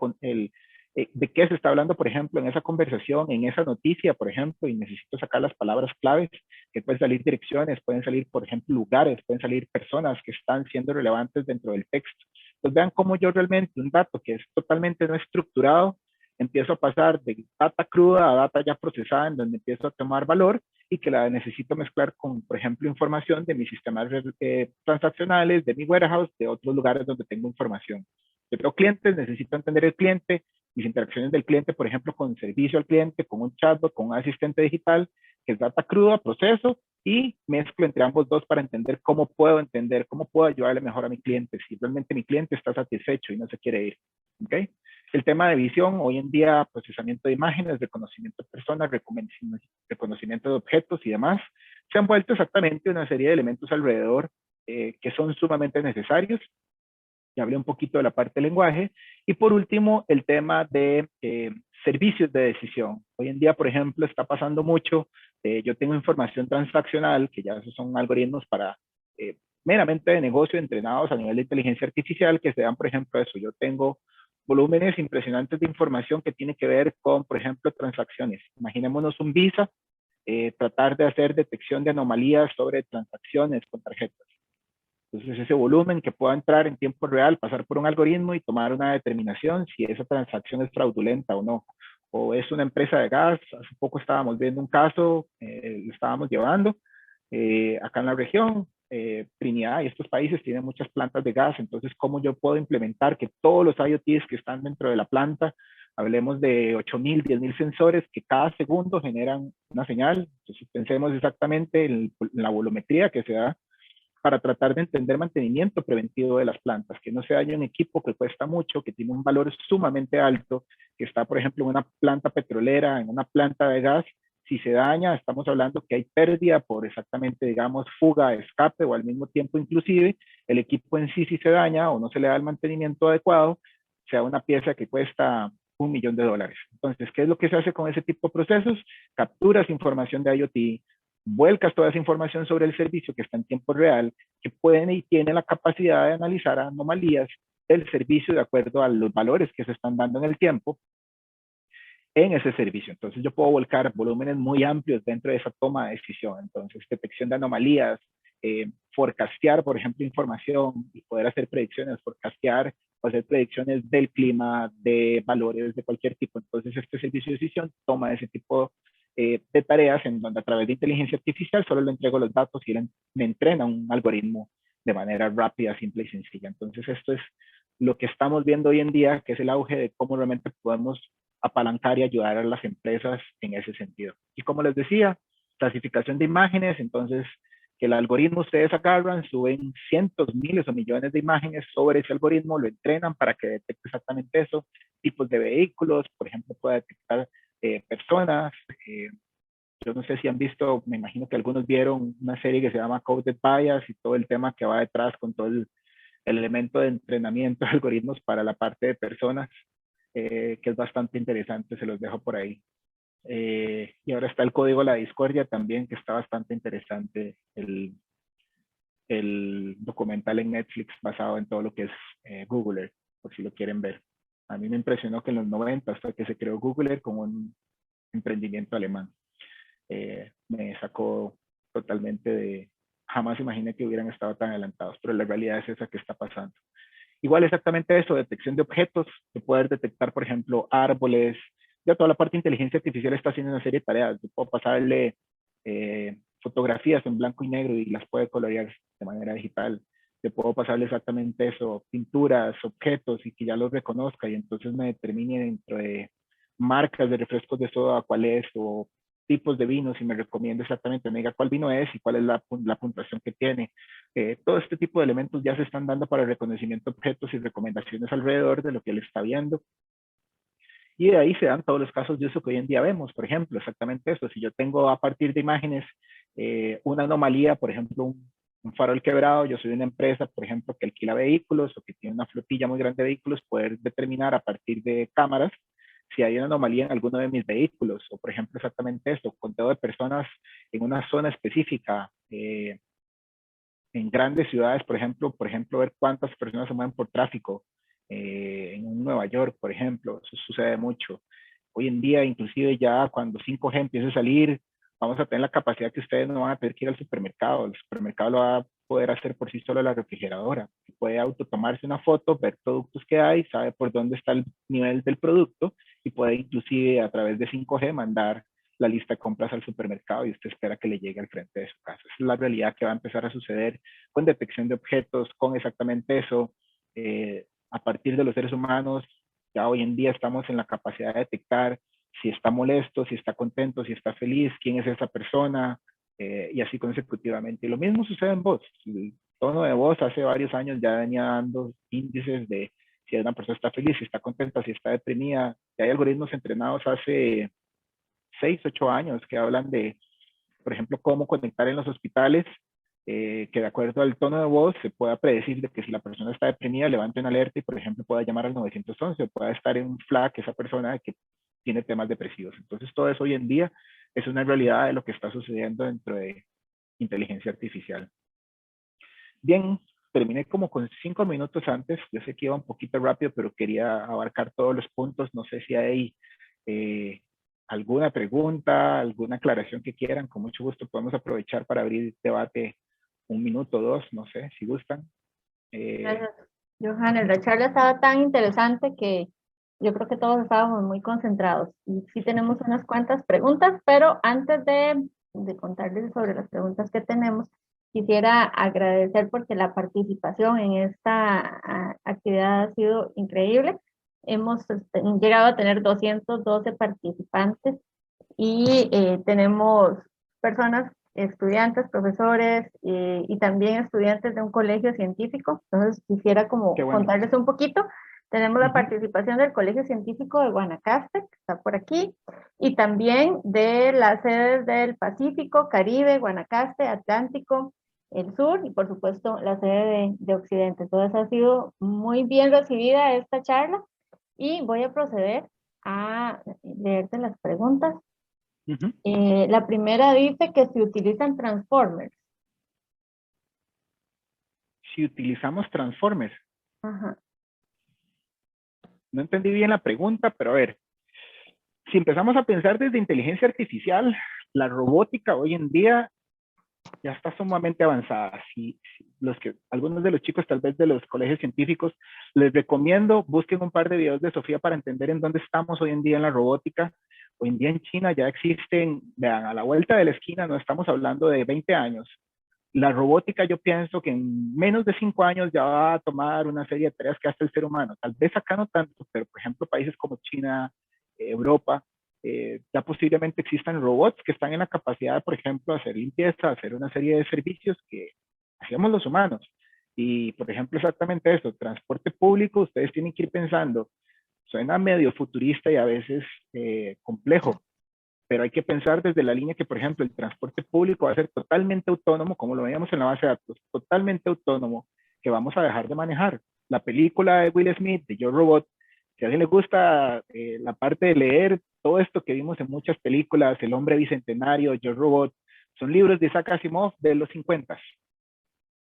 de qué se está hablando, por ejemplo, en esa conversación, en esa noticia, por ejemplo, y necesito sacar las palabras claves, que pueden salir direcciones, pueden salir, por ejemplo, lugares, pueden salir personas que están siendo relevantes dentro del texto. Entonces vean cómo yo realmente un dato que es totalmente no estructurado, empiezo a pasar de data cruda a data ya procesada, en donde empiezo a tomar valor y que la necesito mezclar con, por ejemplo, información de mis sistemas transaccionales, de mi warehouse, de otros lugares donde tengo información. Yo tengo clientes, necesito entender el cliente, mis interacciones del cliente, por ejemplo, con servicio al cliente, con un chatbot, con un asistente digital, que es data cruda, proceso, y mezclo entre ambos dos para entender, cómo puedo ayudarle mejor a mi cliente, si realmente mi cliente está satisfecho y no se quiere ir. ¿Okay? El tema de visión, hoy en día, procesamiento de imágenes, reconocimiento de personas, reconocimiento de objetos y demás, se han vuelto exactamente una serie de elementos alrededor que son sumamente necesarios. Ya hablé un poquito de la parte del lenguaje. Y por último, el tema de servicios de decisión. Hoy en día, por ejemplo, está pasando mucho. Yo tengo información transaccional, que ya son algoritmos para meramente de negocio entrenados a nivel de inteligencia artificial, que se dan, por ejemplo, eso. Yo tengo volúmenes impresionantes de información que tiene que ver con, por ejemplo, transacciones. Imaginémonos un Visa, tratar de hacer detección de anomalías sobre transacciones con tarjetas. Entonces, ese volumen que pueda entrar en tiempo real, pasar por un algoritmo y tomar una determinación si esa transacción es fraudulenta o no. O es una empresa de gas. Hace poco estábamos viendo un caso, lo estábamos llevando acá en la región. Trinidad y estos países tienen muchas plantas de gas. Entonces, ¿cómo yo puedo implementar que todos los IoTs que están dentro de la planta, hablemos de 8,000, 10,000 sensores que cada segundo generan una señal? Entonces, pensemos exactamente en la volumetría que se da para tratar de entender mantenimiento preventivo de las plantas, que no se dañe un equipo que cuesta mucho, que tiene un valor sumamente alto, que está, por ejemplo, en una planta petrolera, en una planta de gas. Si se daña, estamos hablando que hay pérdida por exactamente, digamos, fuga, escape o al mismo tiempo inclusive el equipo en sí, si se daña o no se le da el mantenimiento adecuado, sea una pieza que cuesta $1,000,000. Entonces, ¿qué es lo que se hace con ese tipo de procesos? Capturas información de IoT, vuelcas toda esa información sobre el servicio que está en tiempo real, que pueden y tienen la capacidad de analizar anomalías del servicio de acuerdo a los valores que se están dando en el tiempo en ese servicio. Entonces yo puedo volcar volúmenes muy amplios dentro de esa toma de decisión. Entonces, detección de anomalías, forecastear, por ejemplo, información y poder hacer predicciones, forecastear o hacer predicciones del clima, de valores de cualquier tipo. Entonces, este servicio de decisión toma ese tipo de tareas en donde a través de inteligencia artificial solo le entrego los datos y él me entrena un algoritmo de manera rápida, simple y sencilla. Entonces, esto es lo que estamos viendo hoy en día, que es el auge de cómo realmente podemos apalancar y ayudar a las empresas en ese sentido. Y como les decía, clasificación de imágenes, entonces que el algoritmo ustedes agarran, suben cientos, miles o millones de imágenes sobre ese algoritmo, lo entrenan para que detecte exactamente eso, tipos de vehículos, por ejemplo, puede detectar personas. Yo no sé si han visto, me imagino que algunos vieron una serie que se llama Coded Bias y todo el tema que va detrás con todo el elemento de entrenamiento de algoritmos para la parte de personas, que es bastante interesante, se los dejo por ahí. Y ahora está el código de la discordia también, que está bastante interesante, el documental en Netflix basado en todo lo que es Googler, por si lo quieren ver. A mí me impresionó que en los 90, hasta que se creó Googler como un emprendimiento alemán, me sacó totalmente de, jamás imaginé que hubieran estado tan adelantados, pero la realidad es esa que está pasando. Igual exactamente eso, detección de objetos, de poder detectar, por ejemplo, árboles. Ya toda la parte de inteligencia artificial está haciendo una serie de tareas. Yo puedo pasarle fotografías en blanco y negro y las puede colorear de manera digital. Yo puedo pasarle exactamente eso, pinturas, objetos y que ya los reconozca y entonces me determine dentro de marcas de refrescos de soda cuál es o tipos de vinos y me recomienda exactamente, me diga cuál vino es y cuál es la puntuación que tiene. Todo este tipo de elementos ya se están dando para el reconocimiento de objetos y recomendaciones alrededor de lo que él está viendo. Y de ahí se dan todos los casos de uso que hoy en día vemos. Por ejemplo, exactamente eso. Si yo tengo a partir de imágenes una anomalía, por ejemplo, un farol quebrado, yo soy una empresa, por ejemplo, que alquila vehículos o que tiene una flotilla muy grande de vehículos, poder determinar a partir de cámaras si hay una anomalía en alguno de mis vehículos. O, por ejemplo, exactamente esto, conteo de personas en una zona específica. En grandes ciudades, por ejemplo, ver cuántas personas se mueven por tráfico. En Nueva York, por ejemplo, eso sucede mucho. Hoy en día, inclusive ya cuando 5G empiece a salir, vamos a tener la capacidad que ustedes no van a tener que ir al supermercado. El supermercado lo va a poder hacer por sí solo la refrigeradora. Puede autotomarse una foto, ver productos que hay, sabe por dónde está el nivel del producto y puede inclusive a través de 5G mandar la lista de compras al supermercado y usted espera que le llegue al frente de su casa. Esa es la realidad que va a empezar a suceder con detección de objetos, con exactamente eso. A partir de los seres humanos, ya hoy en día estamos en la capacidad de detectar si está molesto, si está contento, si está feliz, quién es esa persona, y así consecutivamente. Y lo mismo sucede en voz. El tono de voz hace varios años ya venía dando índices de si una persona está feliz, si está contenta, si está deprimida. Y hay algoritmos entrenados hace 6, 8 años que hablan de, por ejemplo, cómo conectar en los hospitales, que de acuerdo al tono de voz se pueda predecir de que si la persona está deprimida, levante una alerta y, por ejemplo, pueda llamar al 911 o pueda estar en un FLAG esa persona que tiene temas depresivos. Entonces, todo eso hoy en día es una realidad de lo que está sucediendo dentro de inteligencia artificial. Bien, terminé como con 5 minutos antes. Yo sé que iba un poquito rápido, pero quería abarcar todos los puntos. No sé si hay alguna pregunta, alguna aclaración que quieran. Con mucho gusto podemos aprovechar para abrir debate 1 minuto, 2, no sé, si gustan. Gracias, Johannes. La charla estaba tan interesante que yo creo que todos estábamos muy concentrados. Y sí tenemos unas cuantas preguntas, pero antes de contarles sobre las preguntas que tenemos, quisiera agradecer porque la participación en esta actividad ha sido increíble. Hemos llegado a tener 212 participantes y tenemos personas, estudiantes, profesores y también estudiantes de un colegio científico. Entonces quisiera como Qué bueno. contarles un poquito. Tenemos la participación del Colegio Científico de Guanacaste, que está por aquí, y también de las sedes del Pacífico, Caribe, Guanacaste, Atlántico, el Sur y por supuesto la sede de Occidente. Entonces ha sido muy bien recibida esta charla y voy a proceder a leerte las preguntas. La primera dice que se utilizan transformers. Si utilizamos transformers. Ajá. No entendí bien la pregunta, pero a ver, si empezamos a pensar desde inteligencia artificial, la robótica hoy en día ya está sumamente avanzada. Algunos de los chicos, tal vez de los colegios científicos, les recomiendo, busquen un par de videos de Sofía para entender en dónde estamos hoy en día en la robótica. Hoy en día en China ya existen, vean, a la vuelta de la esquina, no estamos hablando de 20 años. La robótica yo pienso que en menos de 5 años ya va a tomar una serie de tareas que hace el ser humano. Tal vez acá no tanto, pero por ejemplo países como China, Europa, ya posiblemente existan robots que están en la capacidad, por ejemplo, de hacer limpieza, hacer una serie de servicios que hacíamos los humanos. Y, por ejemplo, exactamente eso, transporte público, ustedes tienen que ir pensando, suena medio futurista y a veces complejo, pero hay que pensar desde la línea que, por ejemplo, el transporte público va a ser totalmente autónomo, como lo veíamos en la base de datos, totalmente autónomo, que vamos a dejar de manejar. La película de Will Smith, de Yo Robot, si a alguien le gusta la parte de leer todo esto que vimos en muchas películas, El hombre bicentenario, Yo Robot, son libros de Isaac Asimov de los 50.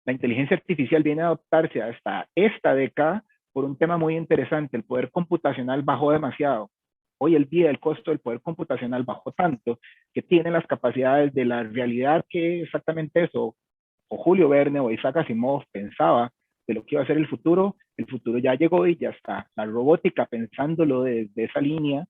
La inteligencia artificial viene a adoptarse hasta esta década por un tema muy interesante. El poder computacional bajó demasiado. Hoy el día el costo del poder computacional bajó tanto que tiene las capacidades de la realidad que exactamente eso, o Julio Verne o Isaac Asimov pensaba de lo que iba a ser el futuro ya llegó y ya está. La robótica, pensándolo desde esa línea,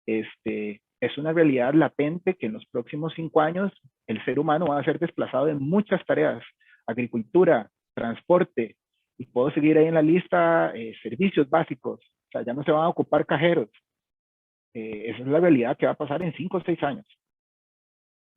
es una realidad latente que en los próximos 5 años el ser humano va a ser desplazado en muchas tareas, agricultura, transporte, y puedo seguir ahí en la lista, servicios básicos, o sea, ya no se van a ocupar cajeros. Esa es la realidad que va a pasar en 5 o 6 años.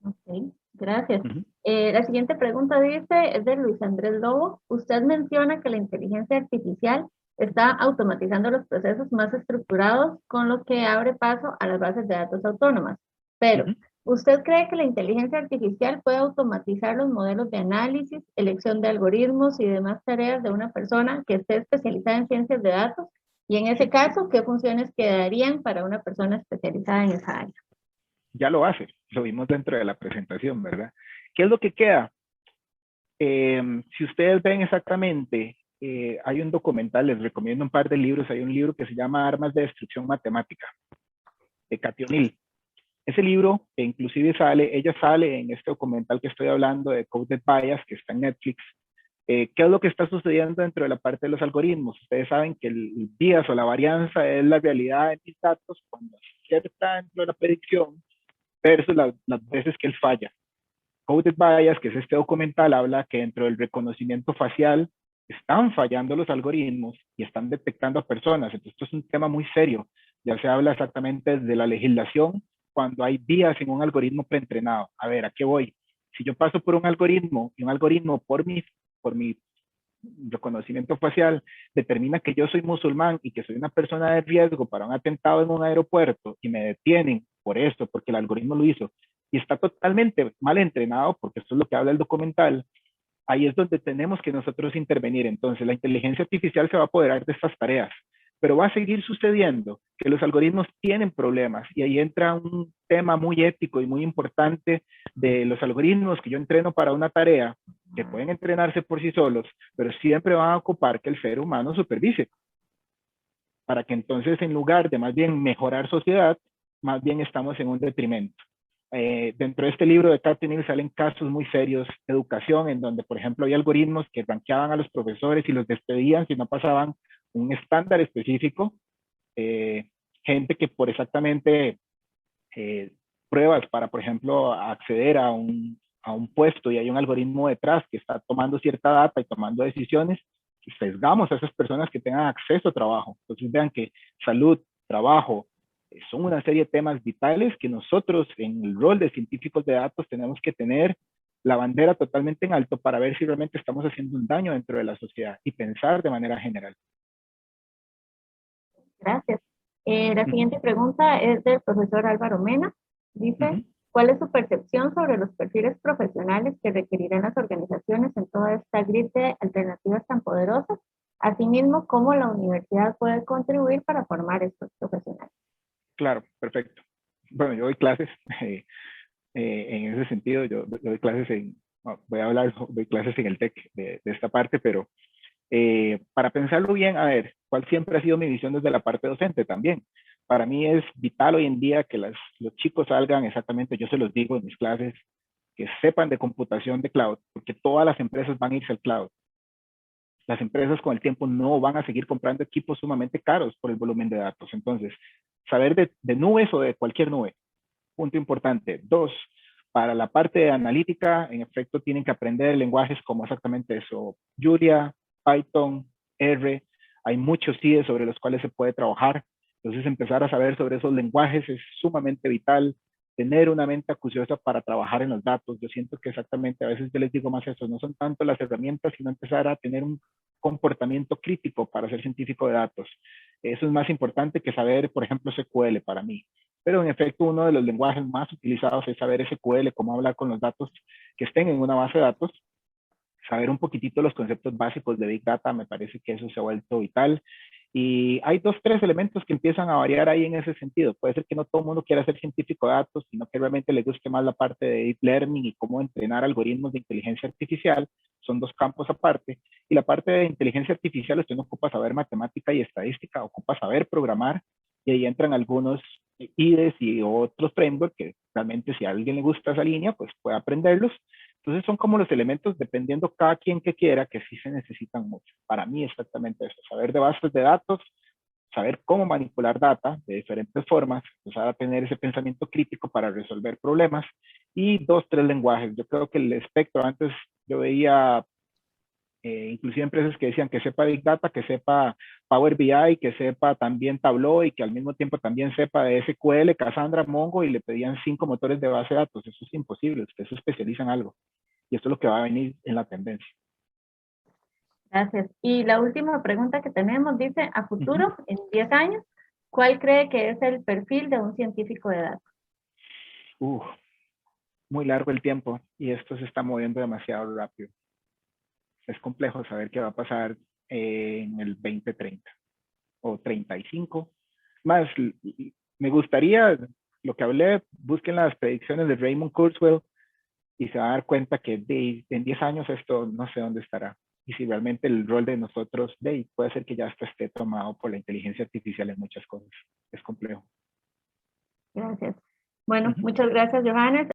Ok, gracias. La siguiente pregunta dice, es de Luis Andrés Lobo. Usted menciona que la inteligencia artificial está automatizando los procesos más estructurados, con lo que abre paso a las bases de datos autónomas. Pero, ¿usted cree que la inteligencia artificial puede automatizar los modelos de análisis, elección de algoritmos y demás tareas de una persona que esté especializada en ciencias de datos? Y en ese caso, ¿qué funciones quedarían para una persona especializada en esa área? Ya lo hace, lo vimos dentro de la presentación, ¿verdad? ¿Qué es lo que queda? Si ustedes ven exactamente, hay un documental, les recomiendo un par de libros, hay un libro que se llama Armas de Destrucción Matemática, de Cathy O'Neil. Ese libro, inclusive ella sale en este documental que estoy hablando de Coded Bias, que está en Netflix. ¿Qué es lo que está sucediendo dentro de la parte de los algoritmos? Ustedes saben que el bias o la varianza es la realidad de mis datos cuando acierta dentro de la predicción versus las veces que él falla. Coded Bias, que es este documental, habla que dentro del reconocimiento facial están fallando los algoritmos y están detectando a personas. Entonces, esto es un tema muy serio. Ya se habla exactamente de la legislación cuando hay vías en un algoritmo preentrenado. A ver, ¿a qué voy? Si yo paso por un algoritmo y un algoritmo por mi reconocimiento facial determina que yo soy musulmán y que soy una persona de riesgo para un atentado en un aeropuerto y me detienen por esto, porque el algoritmo lo hizo, y está totalmente mal entrenado, porque esto es lo que habla el documental, ahí es donde tenemos que nosotros intervenir. Entonces, la inteligencia artificial se va a apoderar de estas tareas, pero va a seguir sucediendo que los algoritmos tienen problemas, y ahí entra un tema muy ético y muy importante de los algoritmos que yo entreno para una tarea, que pueden entrenarse por sí solos, pero siempre van a ocupar que el ser humano supervise, para que entonces, en lugar de más bien mejorar sociedad, más bien estamos en un detrimento. Dentro de este libro de Cathy O'Neil salen casos muy serios de educación, en donde, por ejemplo, hay algoritmos que rankeaban a los profesores y los despedían si no pasaban un estándar específico. Gente que por exactamente pruebas para, por ejemplo, acceder a un puesto, y hay un algoritmo detrás que está tomando cierta data y tomando decisiones, sesgamos a esas personas que tengan acceso a trabajo. Entonces vean que salud, trabajo, son una serie de temas vitales que nosotros en el rol de científicos de datos tenemos que tener la bandera totalmente en alto para ver si realmente estamos haciendo un daño dentro de la sociedad y pensar de manera general. Gracias. La siguiente pregunta es del profesor Álvaro Mena. Dice, ¿cuál es su percepción sobre los perfiles profesionales que requerirán las organizaciones en toda esta grid de alternativas tan poderosas? Asimismo, ¿cómo la universidad puede contribuir para formar estos profesionales? Claro, perfecto. Bueno, yo doy clases en ese sentido, yo doy clases doy clases en el TEC de esta parte, pero para pensarlo bien, a ver, ¿cuál siempre ha sido mi visión desde la parte docente también? Para mí es vital hoy en día que los chicos salgan exactamente, yo se los digo en mis clases, que sepan de computación de cloud, porque todas las empresas van a irse al cloud. Las empresas con el tiempo no van a seguir comprando equipos sumamente caros por el volumen de datos. Entonces, saber de nubes o de cualquier nube. Punto importante. 2, para la parte de analítica, en efecto, tienen que aprender lenguajes como exactamente eso. Julia, Python, R. Hay muchos CIE sobre los cuales se puede trabajar. Entonces, empezar a saber sobre esos lenguajes es sumamente vital. Tener una mente acuciosa para trabajar en los datos. Yo siento que exactamente, a veces yo les digo más eso, no son tanto las herramientas, sino empezar a tener un comportamiento crítico para ser científico de datos. Eso es más importante que saber, por ejemplo, SQL para mí. Pero en efecto, uno de los lenguajes más utilizados es saber SQL, cómo hablar con los datos que estén en una base de datos. Saber un poquitito los conceptos básicos de Big Data, me parece que eso se ha vuelto vital. Y hay dos, tres elementos que empiezan a variar ahí en ese sentido. Puede ser que no todo el mundo quiera ser científico de datos, sino que realmente le guste más la parte de deep learning y cómo entrenar algoritmos de inteligencia artificial. Son dos campos aparte. Y la parte de inteligencia artificial, usted no ocupa saber matemática y estadística, ocupa saber programar. Y ahí entran algunos IDEs y otros frameworks que realmente si a alguien le gusta esa línea, pues puede aprenderlos. Entonces son como los elementos, dependiendo cada quien que quiera, que sí se necesitan mucho. Para mí exactamente eso, saber de bases de datos, saber cómo manipular data de diferentes formas, empezar a tener ese pensamiento crítico para resolver problemas y dos, tres lenguajes. Yo creo que el espectro, antes yo veía inclusive empresas que decían que sepa Big Data, que sepa Power BI, que sepa también Tableau y que al mismo tiempo también sepa de SQL, Cassandra, Mongo y le pedían 5 motores de base de datos. Eso es imposible, usted se especializa en algo. Y esto es lo que va a venir en la tendencia. Gracias. Y la última pregunta que tenemos dice, a futuro, en 10 años, ¿cuál cree que es el perfil de un científico de datos? Muy largo el tiempo y esto se está moviendo demasiado rápido. Es complejo saber qué va a pasar en el 2030 o 35. Más, me gustaría, lo que hablé, busquen las predicciones de Raymond Kurzweil y se va a dar cuenta que en 10 años esto no sé dónde estará. Y si realmente el rol de nosotros puede ser que ya esto esté tomado por la inteligencia artificial en muchas cosas. Es complejo. Gracias. Bueno, muchas gracias, Johannes.